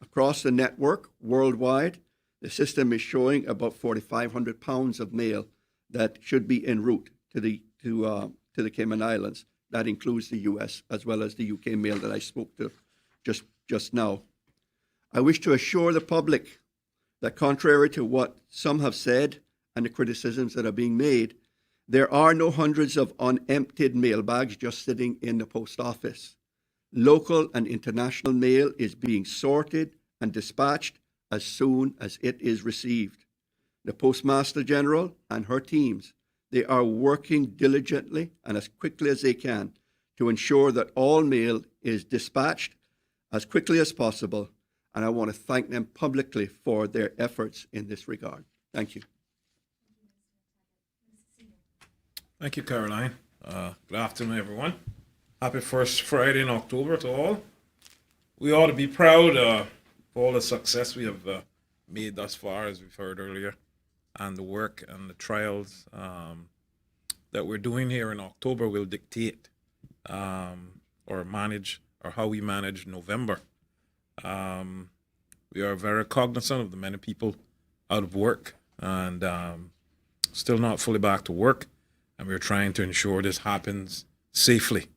Across the network, worldwide, the system is showing about 4,500 pounds of mail that should be en route to the Cayman Islands. That includes the US as well as the UK mail that I spoke to just now. I wish to assure the public that contrary to what some have said and the criticisms that are being made, there are no hundreds of unemptied mail bags just sitting in the post office. Local and international mail is being sorted and dispatched as soon as it is received. The Postmaster General and her teams, they are working diligently and as quickly as they can to ensure that all mail is dispatched as quickly as possible, and I want to thank them publicly for their efforts in this regard. Thank you. Thank you, Caroline. Good afternoon, everyone. Happy first Friday in October to all. We ought to be proud for all the success we have made thus far, as we've heard earlier, and the work and the trials that we're doing here in October will dictate or how we manage November. We are very cognizant of the many people out of work and still not fully back to work, and we're trying to ensure this happens safely.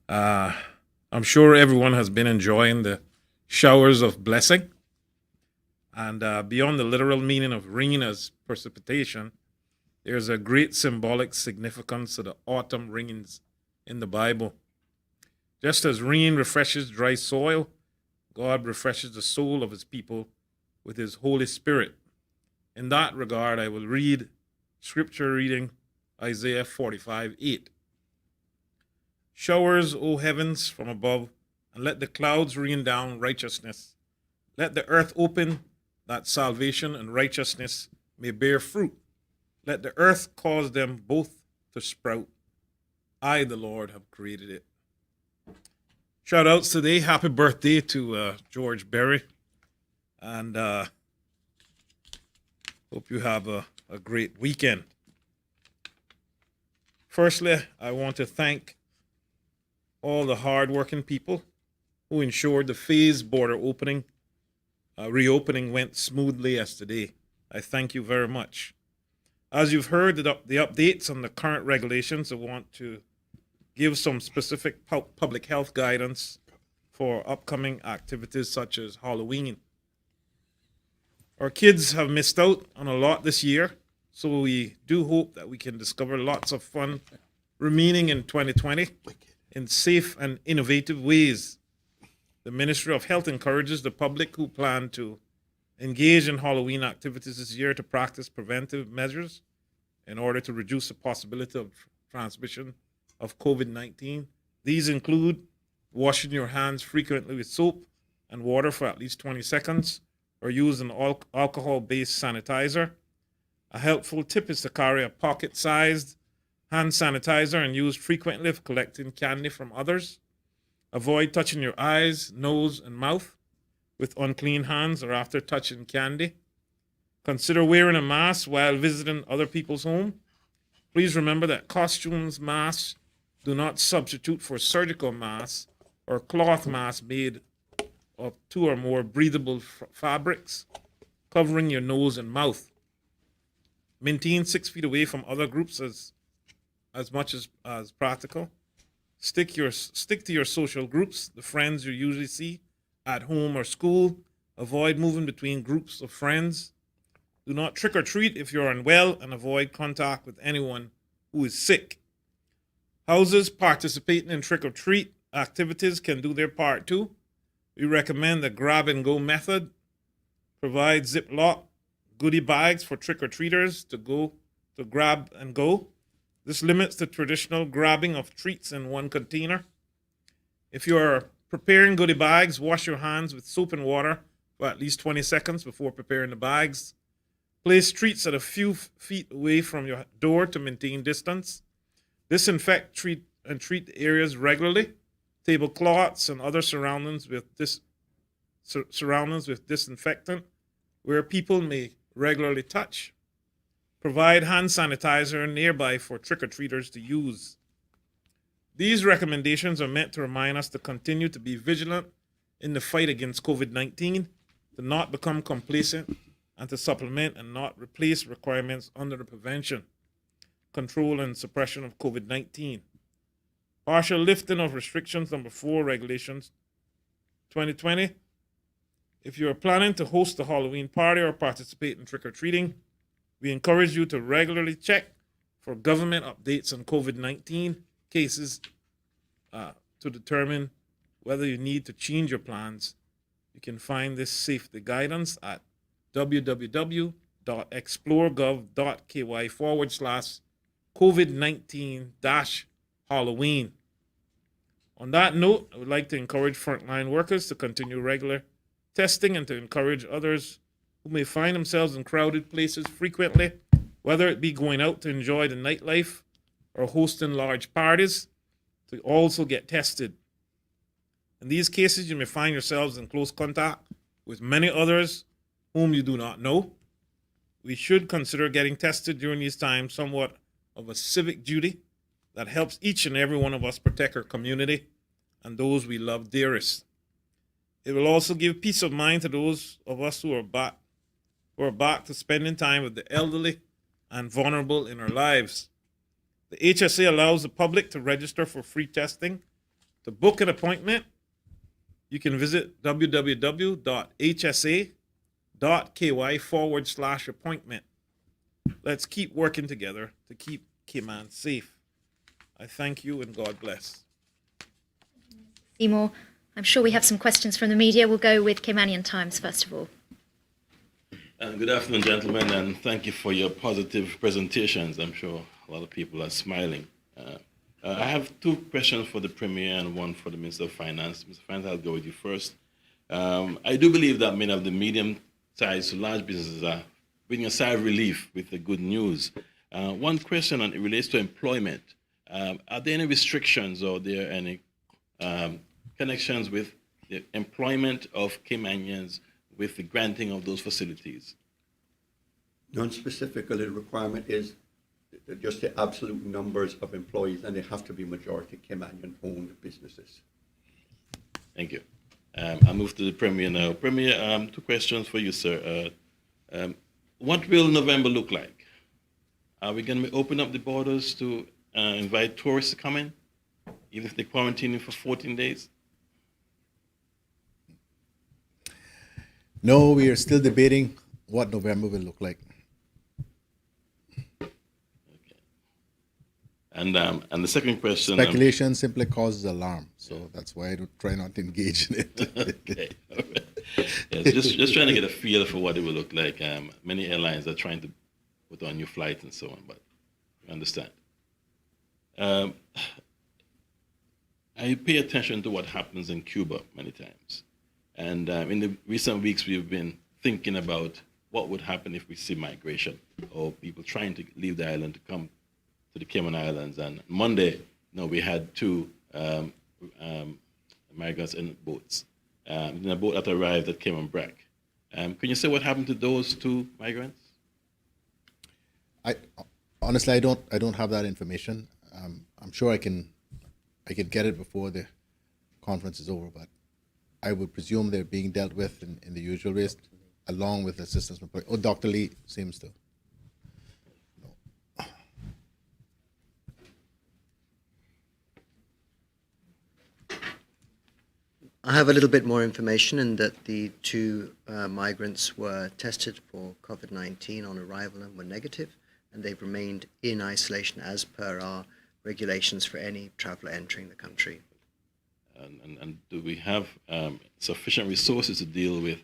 I'm sure everyone has been enjoying the showers of blessing, and beyond the literal meaning of rain as precipitation, there's a great symbolic significance of the autumn rains in the Bible. Just as rain refreshes dry soil, God refreshes the soul of his people with his Holy Spirit. In that regard, I will read scripture reading Isaiah 45:8. Showers, O heavens, from above, and let the clouds rain down righteousness. Let the earth open, that salvation and righteousness may bear fruit. Let the earth cause them both to sprout. I, the Lord, have created it. Shout outs today. Happy birthday to George Berry. And hope you have a great weekend. Firstly, I want to thank all the hardworking people who ensured the phased border reopening went smoothly yesterday. I thank you very much. As you've heard the updates on the current regulations, I want to give some specific public health guidance for upcoming activities such as Halloween. Our kids have missed out on a lot this year, so we do hope that we can discover lots of fun remaining in 2020 in safe and innovative ways. The Ministry of Health encourages the public who plan to engage in Halloween activities this year to practice preventive measures in order to reduce the possibility of transmission of COVID-19. These include washing your hands frequently with soap and water for at least 20 seconds, or use an alcohol-based sanitizer. A helpful tip is to carry a pocket-sized hand sanitizer and use frequently if collecting candy from others. Avoid touching your eyes, nose, and mouth with unclean hands or after touching candy. Consider wearing a mask while visiting other people's home. Please remember that costumes masks do not substitute for surgical masks or cloth masks made of 2 or more breathable fabrics, covering your nose and mouth. Maintain 6 feet away from other groups as much as practical. Stick to your social groups, the friends you usually see at home or school. Avoid moving between groups of friends. Do not trick or treat if you're unwell, and avoid contact with anyone who is sick. Houses participating in trick or treat activities can do their part too. We recommend the grab and go method. Provide Ziploc goodie bags for trick or treaters to grab and go. This limits the traditional grabbing of treats in one container. If you are preparing goodie bags, wash your hands with soap and water for at least 20 seconds before preparing the bags. Place treats at a few feet away from your door to maintain distance. Disinfect treat areas regularly. Tablecloths and other surroundings with disinfectant where people may regularly touch. Provide hand sanitizer nearby for trick-or-treaters to use. These recommendations are meant to remind us to continue to be vigilant in the fight against COVID-19, to not become complacent, and to supplement and not replace requirements under the prevention, control, and suppression of COVID-19. Partial lifting of restrictions number 4, regulations 2020. If you are planning to host a Halloween party or participate in trick-or-treating, we encourage you to regularly check for government updates on COVID-19 cases to determine whether you need to change your plans. You can find this safety guidance at www.explore.ky/COVID-19-Halloween. On that note, I would like to encourage frontline workers to continue regular testing and to encourage others who may find themselves in crowded places frequently, whether it be going out to enjoy the nightlife or hosting large parties, to also get tested. In these cases, you may find yourselves in close contact with many others whom you do not know. We should consider getting tested during these times somewhat of a civic duty that helps each and every one of us protect our community and those we love dearest. It will also give peace of mind to those of us who are back to spending time with the elderly and vulnerable in our lives. The HSA allows the public to register for free testing. To book an appointment, you can visit www.hsa.ky/appointment. Let's keep working together to keep Cayman safe. I thank you and God bless. Seymour, I'm sure we have some questions from the media. We'll go with Caymanian Times first of all. Good afternoon, gentlemen, and thank you for your positive presentations. I'm sure a lot of people are smiling. I have 2 questions for the Premier and 1 for the Minister of Finance. Mr. Finance, I'll go with you first. I do believe that many of the medium-sized to large businesses are bringing a sigh of relief with the good news. One question it relates to employment. Are there any restrictions or are there any connections with the employment of Caymanians with the granting of those facilities? None specifically. The requirement is just the absolute numbers of employees, and they have to be majority Caymanian-owned businesses. Thank you. I'll move to the Premier now. Premier, 2 questions for you, sir. What will November look like? Are we going to open up the borders to invite tourists to come in? even if they quarantine you for 14 days? No, we are still debating what November will look like. And the second question. Speculation simply causes alarm, so that's why I don't try not to engage in it. Okay. All right. Yeah, just trying to get a feel for what it will look like. Many airlines are trying to put on new flights and so on, but I understand. I pay attention to what happens in Cuba many times. And in the recent weeks, we've been thinking about what would happen if we see migration or people trying to leave the island to come to the Cayman Islands. And Monday, we had 2 migrants in boats. In a boat that arrived at Cayman Brac. Can you say what happened to those 2 migrants? Honestly, I don't have that information. I'm sure I can get it before the conference is over, but I would presume they're being dealt with in the usual ways, along with assistance from. Oh, Dr. Lee seems to. I have a little bit more information in that the 2 migrants were tested for COVID-19 on arrival and were negative, and they've remained in isolation as per our regulations for any traveller entering the country. And do we have sufficient resources to deal with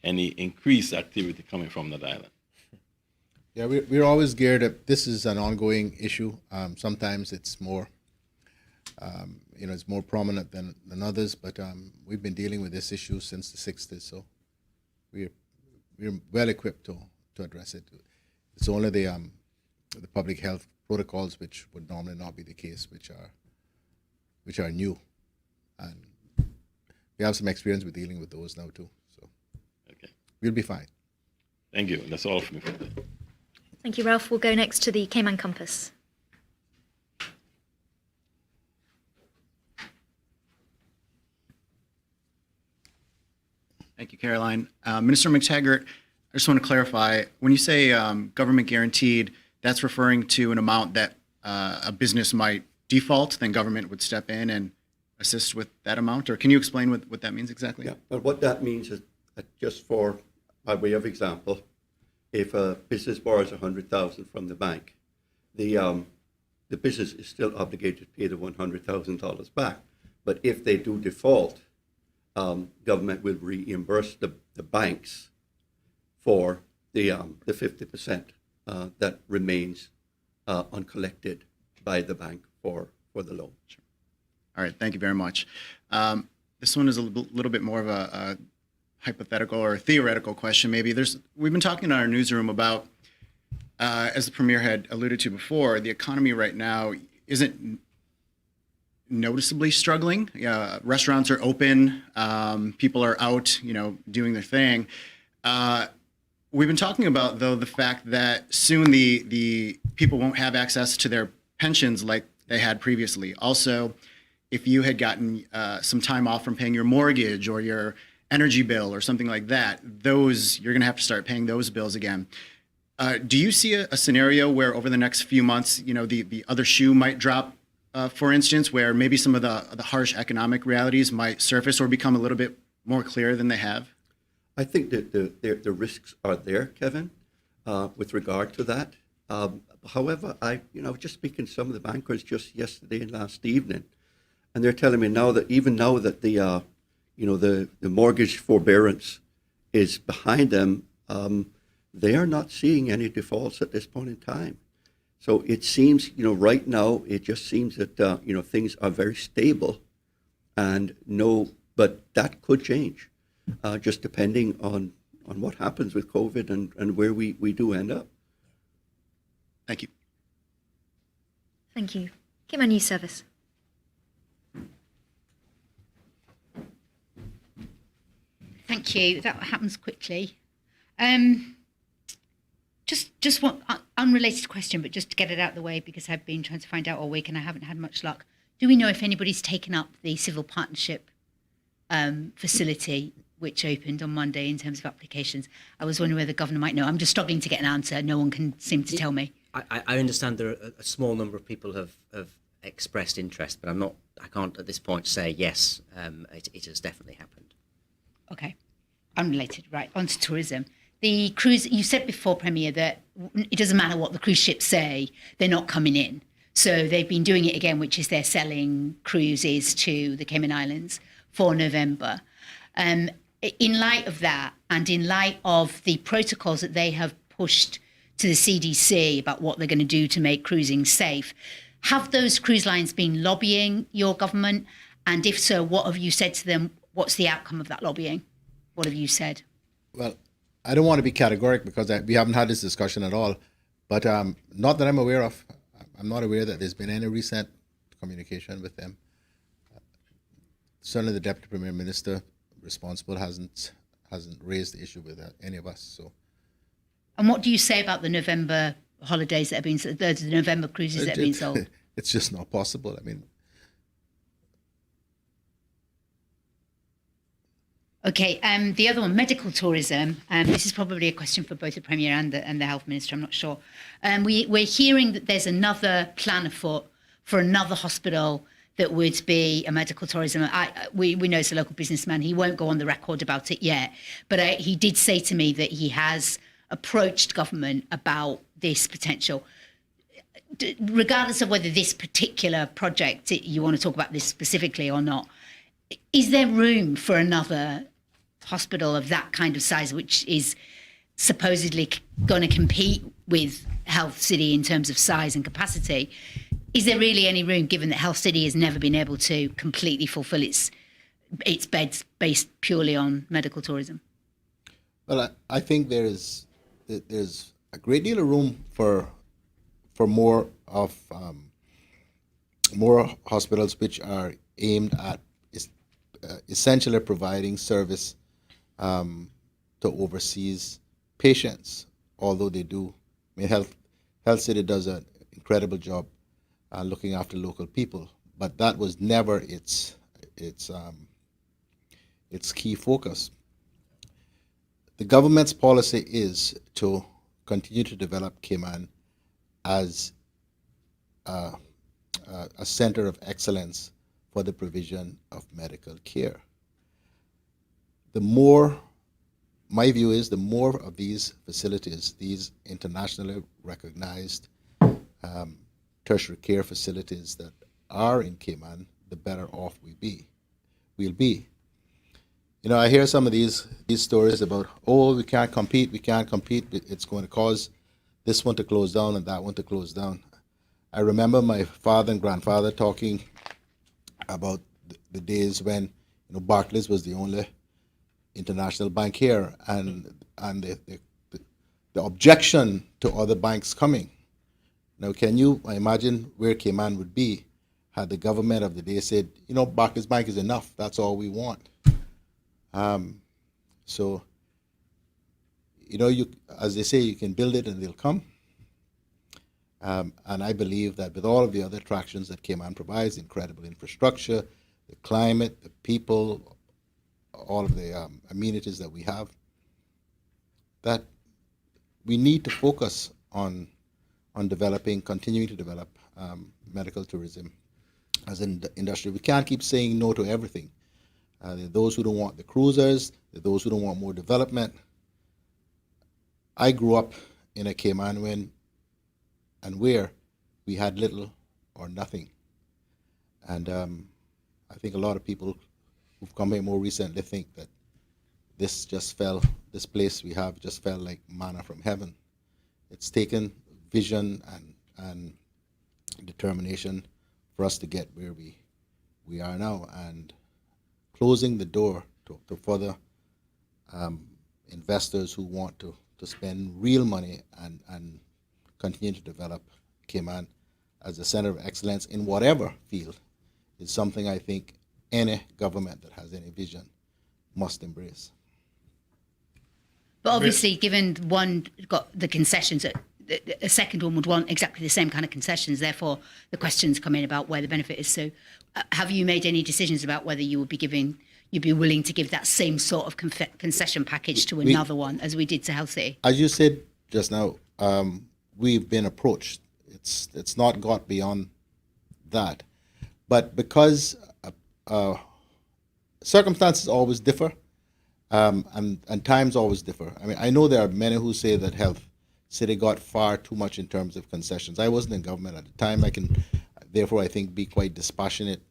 any increased activity coming from that island? Yeah, we're always geared up. This is an ongoing issue. Sometimes it's more, it's more prominent than others, but we've been dealing with this issue since the 60s, so we're well equipped to address it. It's only the public health protocols, which would normally not be the case, which are new, and we have some experience with dealing with those now too. So, okay, we'll be fine. Thank you. That's all for me for today. Thank you, Ralph. We'll go next to the Cayman Compass. Thank you, Caroline. Minister McTaggart, I just want to clarify, when you say government guaranteed, that's referring to an amount that a business might default, then government would step in and assist with that amount? Or can you explain what that means exactly? Yeah, but what that means is that just for, by way of example, if a business borrows $100,000 from the bank, the business is still obligated to pay the $100,000 back. But if they do default, government will reimburse the banks for the 50% that remains uncollected by the bank for the loan. Sure. All right, thank you very much. This one is a little bit more of a hypothetical or theoretical question. Maybe we've been talking in our newsroom about, as the Premier had alluded to before, the economy right now isn't noticeably struggling. Restaurants are open, people are out, doing their thing. We've been talking about, though, the fact that soon the people won't have access to their pensions like they had previously. Also, if you had gotten some time off from paying your mortgage or your energy bill or something like that, you're going to have to start paying those bills again. Do you see a scenario where over the next few months, the other shoe might drop, for instance, where maybe some of the harsh economic realities might surface or become a little bit more clear than they have? I think that the risks are there, Kevin, with regard to that. However, I just speaking to some of the bankers just yesterday and last evening, and they're telling me now that the mortgage forbearance is behind them, they are not seeing any defaults at this point in time. So it seems, right now, it just seems that, things are very stable but that could change, just depending on what happens with COVID and where we do end up. Thank you. Thank you. Cayman News Service. Thank you. That happens quickly. Just one unrelated question, but just to get it out of the way, because I've been trying to find out all week and I haven't had much luck. Do we know if anybody's taken up the civil partnership facility which opened on Monday in terms of applications? I was wondering whether the governor might know. I'm just struggling to get an answer. No one can seem to tell me. I understand there are a small number of people have expressed interest, but I can't at this point say yes, it has definitely happened. Okay, unrelated, right, on to tourism. The cruise, you said before, Premier, that it doesn't matter what the cruise ships say, they're not coming in. So they've been doing it again, which is they're selling cruises to the Cayman Islands for November. In light of that, and in light of the protocols that they have pushed to the CDC about what they're going to do to make cruising safe, have those cruise lines been lobbying your government? And if so, what have you said to them? What's the outcome of that lobbying? What have you said? Well, I don't want to be categoric because we haven't had this discussion at all, but not that I'm aware of. I'm not aware that there's been any recent communication with them. Certainly the Deputy Premier Minister responsible hasn't raised the issue with any of us. So. And what do you say about the November holidays that have been, the November cruises that have been sold? It's just not possible. I mean. Okay, the other one, medical tourism. This is probably a question for both the Premier and the Health Minister, I'm not sure. We're hearing that there's another plan afoot for another hospital that would be a medical tourism. We know it's a local businessman. He won't go on the record about it yet, but he did say to me that he has approached government about this potential. Regardless of whether this particular project, you want to talk about this specifically or not, is there room for another hospital of that kind of size, which is supposedly going to compete with Health City in terms of size and capacity? Is there really any room, given that Health City has never been able to completely fulfill its beds based purely on medical tourism? Well, I think there's a great deal of room for more hospitals which are aimed at essentially providing service to overseas patients, although they do. I mean, Health City does an incredible job looking after local people, but that was never its key focus. The government's policy is to continue to develop Cayman as a center of excellence for the provision of medical care. My view is the more of these facilities, these internationally recognized tertiary care facilities that are in Cayman, the better off we'll be. You know, I hear some of these stories about, we can't compete, it's going to cause this one to close down and that one to close down. I remember my father and grandfather talking about the days when Barclays was the only international bank here, and the objection to other banks coming. Now, can you imagine where Cayman would be had the government of the day said, Barclays Bank is enough, that's all we want. So, as they say, you can build it and they'll come. And I believe that with all of the other attractions that Cayman provides, incredible infrastructure, the climate, the people, all of the amenities that we have, that we need to focus on continuing to develop medical tourism as an industry. We can't keep saying no to everything. There are those who don't want the cruisers, there are those who don't want more development. I grew up in a Cayman where we had little or nothing. And I think a lot of people who've come here more recently think that this place we have just fell like manna from heaven. It's taken vision and determination for us to get where we are now, and closing the door to further investors who want to spend real money and continue to develop Cayman as a center of excellence in whatever field is something I think any government that has any vision must embrace. But obviously, given one got the concessions, a second one would want exactly the same kind of concessions. Therefore, the questions come in about where the benefit is. So, have you made any decisions about whether you'd be willing to give that same sort of concession package to another one, as we did to Health City? As you said just now, we've been approached. It's not got beyond that. But because circumstances always differ, and times always differ. I mean, I know there are many who say that Health City got far too much in terms of concessions. I wasn't in government at the time. I can, therefore, I think, be quite dispassionate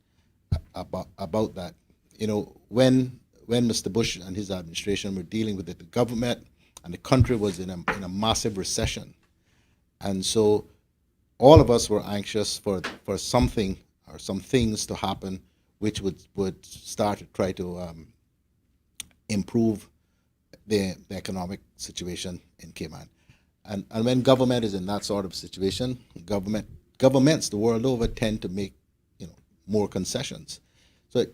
about that. You know, when Mr. Bush and his administration were dealing with it, the government and the country was in a massive recession, and so all of us were anxious for something or some things to happen which would start to try to improve the economic situation in Cayman. And when government is in that sort of situation, governments the world over tend to make, you know, more concessions. So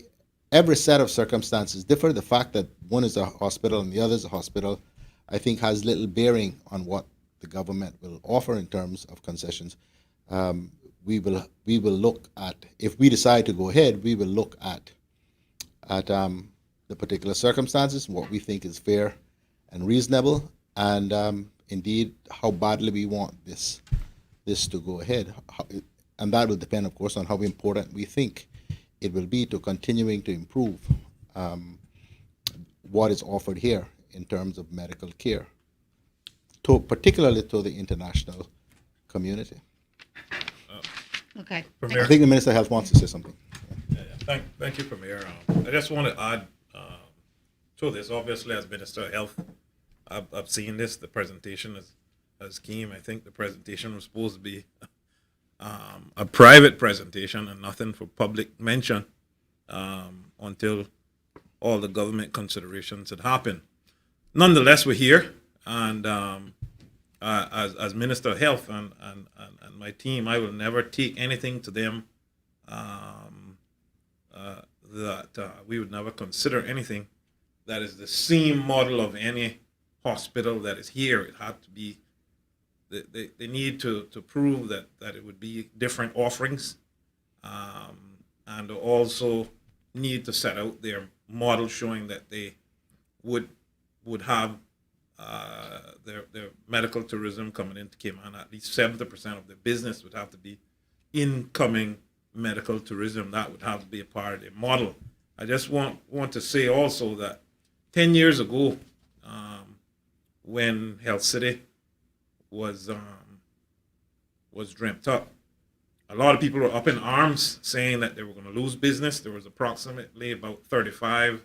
every set of circumstances differ. The fact that one is a hospital and the other is a hospital, I think, has little bearing on what the government will offer in terms of concessions. We will look at, if we decide to go ahead, we will look at the particular circumstances, what we think is fair and reasonable, and indeed how badly we want this to go ahead. And that will depend, of course, on how important we think it will be to continuing to improve what is offered here in terms of medical care, particularly to the international community. Okay. I think the Minister of Health wants to say something. Thank you, Premier. I just want to add to this. Obviously, as Minister of Health, I've seen this. The presentation as came. I think the presentation was supposed to be a private presentation and nothing for public mention until all the government considerations had happened. Nonetheless, we're here, and as Minister of Health and my team, I will never take anything to them that we would never consider anything that is the same model of any hospital that is here. It had to be, they need to prove that it would be different offerings, and also need to set out their model showing that they would have their medical tourism coming into Cayman. At least 70% of their business would have to be incoming medical tourism. That would have to be a part of their model. I just want to say also that 10 years ago, when Health City was dreamt up, a lot of people were up in arms saying that they were going to lose business. There was approximately about 35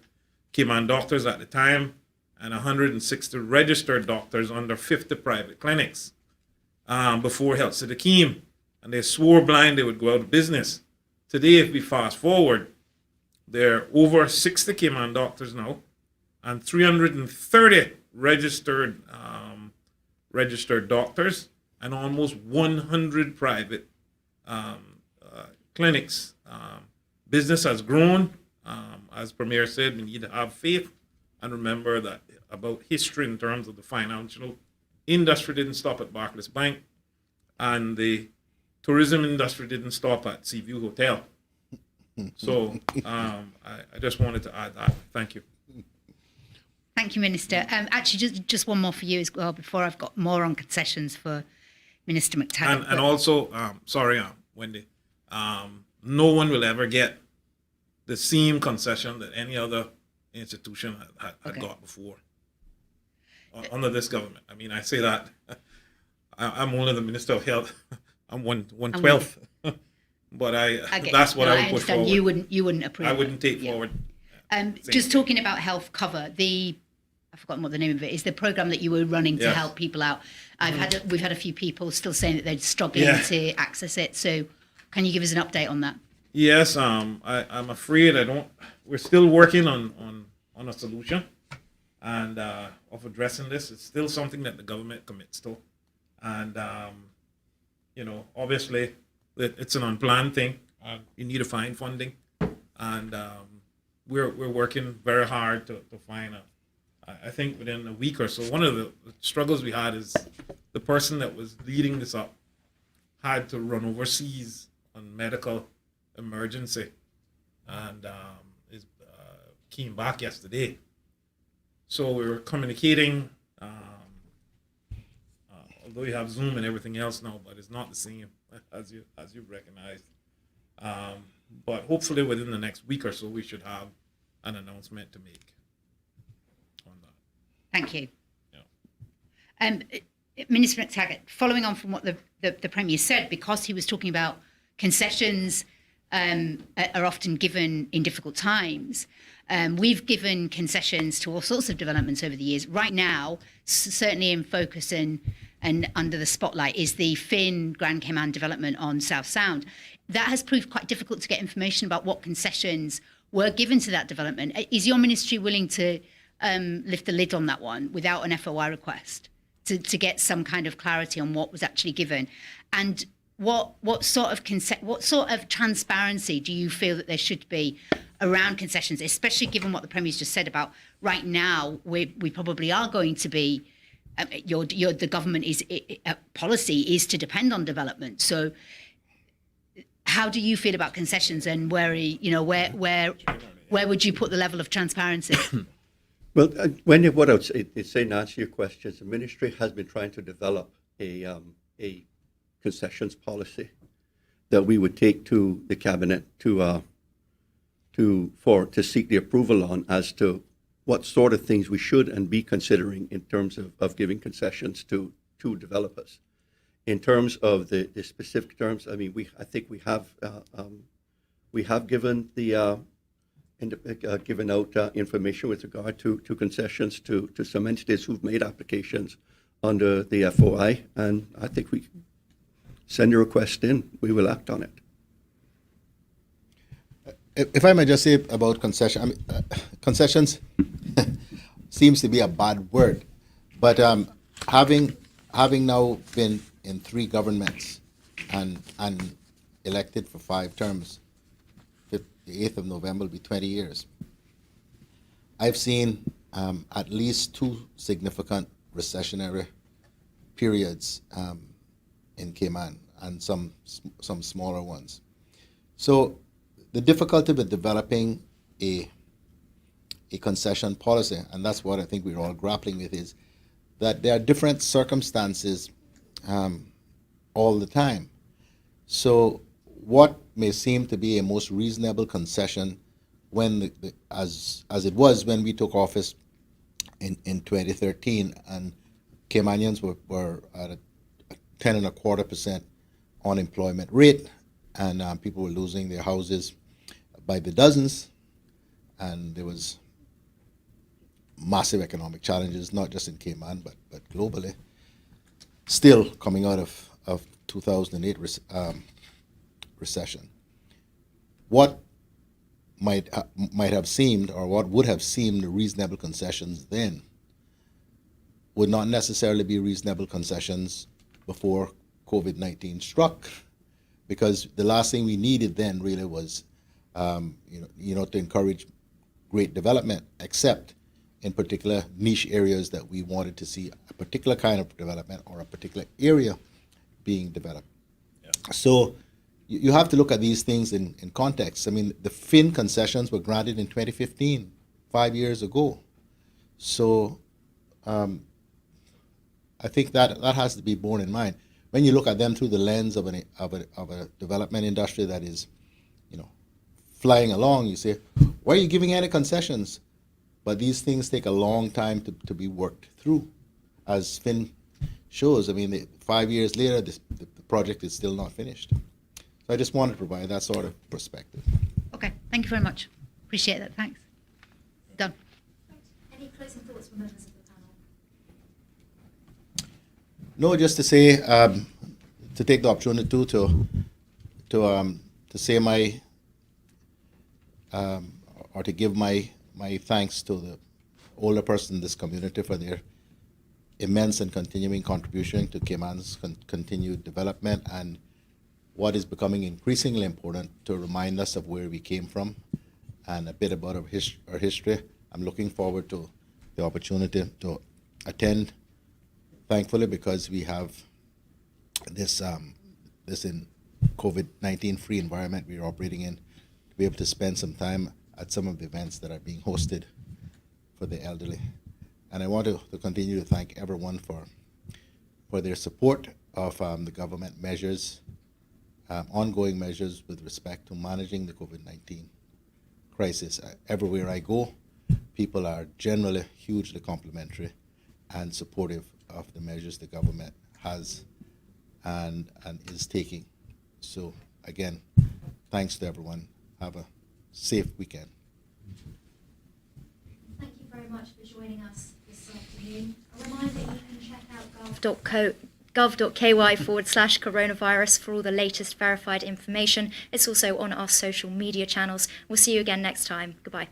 Cayman doctors at the time, and 160 registered doctors under 50 private clinics before Health City came, and they swore blind they would go out of business. Today, if we fast forward, there are over 60 Cayman doctors now, and 330 registered doctors, and almost 100 private clinics. Business has grown. As Premier said, we need to have faith and remember that about history in terms of the financial industry didn't stop at Barclays Bank, and the tourism industry didn't stop at Seaview Hotel. So I just wanted to add that. Thank you. Thank you, Minister. Actually, just one more for you as well before I've got more on concessions for Minister McTaggart. And also, sorry, Wendy, no one will ever get the same concession that any other institution had got before under this government. I mean, I say that I'm only the Minister of Health. I'm 1/12, but that's what I would put forward. You wouldn't approve. I wouldn't take forward. Just talking about health cover, I've forgotten what the name of it is. The program that you were running to help people out. We've had a few people still saying that they're struggling to access it. So, can you give us an update on that? Yes, I'm afraid we're still working on a solution and of addressing this. It's still something that the government commits to, and obviously it's an unplanned thing. You need to find funding, and we're working very hard to find I think within a week or so. One of the struggles we had is the person that was leading this up had to run overseas on medical emergency, and came back yesterday. So we were communicating, although you have Zoom and everything else now, but it's not the same as you recognized. But hopefully within the next week or so, we should have an announcement to make on that. Thank you. Minister McTaggart, following on from what the Premier said, because he was talking about concessions are often given in difficult times, we've given concessions to all sorts of developments over the years. Right now, certainly in focus and under the spotlight is the Finn Grand Cayman development on South Sound. That has proved quite difficult to get information about what concessions were given to that development. Is your ministry willing to lift the lid on that one without an FOI request to get some kind of clarity on what was actually given? And what sort of transparency do you feel that there should be around concessions, especially given what the Premier's just said about right now, we probably are going to be, the government policy is to depend on development. So how do you feel about concessions, and where would you put the level of transparency? Well, what I would say to answer your questions, the ministry has been trying to develop a concessions policy that we would take to the cabinet to seek the approval on as to what sort of things we should and be considering in terms of giving concessions to developers. In terms of the specific terms, I mean, I think we have given given out information with regard to concessions to some entities who've made applications under the FOI, and I think we send a request in, we will act on it. If I may just say about concession, concessions seems to be a bad word, but having now been in 3 governments and elected for 5 terms, the 8th of November will be 20 years. I've seen at least 2 significant recessionary periods in Cayman, and some smaller ones. So the difficulty with developing a concession policy, and that's what I think we're all grappling with, is that there are different circumstances all the time. So what may seem to be a most reasonable concession when as it was when we took office in 2013, and Caymanians were at a 10.25% unemployment rate, and people were losing their houses by the dozens, and there was massive economic challenges, not just in Cayman, but globally. Still coming out of 2008 recession. What might have seemed, or what would have seemed reasonable concessions then, would not necessarily be reasonable concessions before COVID-19 struck, because the last thing we needed then really was, to encourage great development, except in particular niche areas that we wanted to see a particular kind of development or a particular area being developed. Yeah. So you have to look at these things in context. I mean, the Finn concessions were granted in 2015, 5 years ago. So I think that has to be borne in mind when you look at them through the lens of a development industry that is, flying along. You say, why are you giving any concessions? But these things take a long time to be worked through, as Finn shows. I mean, 5 years later, the project is still not finished. So I just wanted to provide that sort of perspective. Okay, thank you very much. Appreciate that. Thanks. Done. Any closing thoughts from members of the panel? No, just to say, to take the opportunity to say my, or to give my thanks to the older persons in this community for their immense and continuing contribution to Cayman's continued development, and what is becoming increasingly important to remind us of where we came from and a bit about our history. I'm looking forward to the opportunity to attend, thankfully, because we have this in COVID-19 free environment we're operating in, to be able to spend some time at some of the events that are being hosted for the elderly. And I want to continue to thank everyone for their support of the government measures ongoing measures with respect to managing the COVID-19 crisis. Everywhere I go, people are generally hugely complimentary and supportive of the measures the government has and is taking. So again, thanks to everyone. Have a safe weekend. Thank you very much for joining us this afternoon. A reminder, you can check out gov.ky/coronavirus for all the latest verified information. It's also on our social media channels. We'll see you again next time. Goodbye.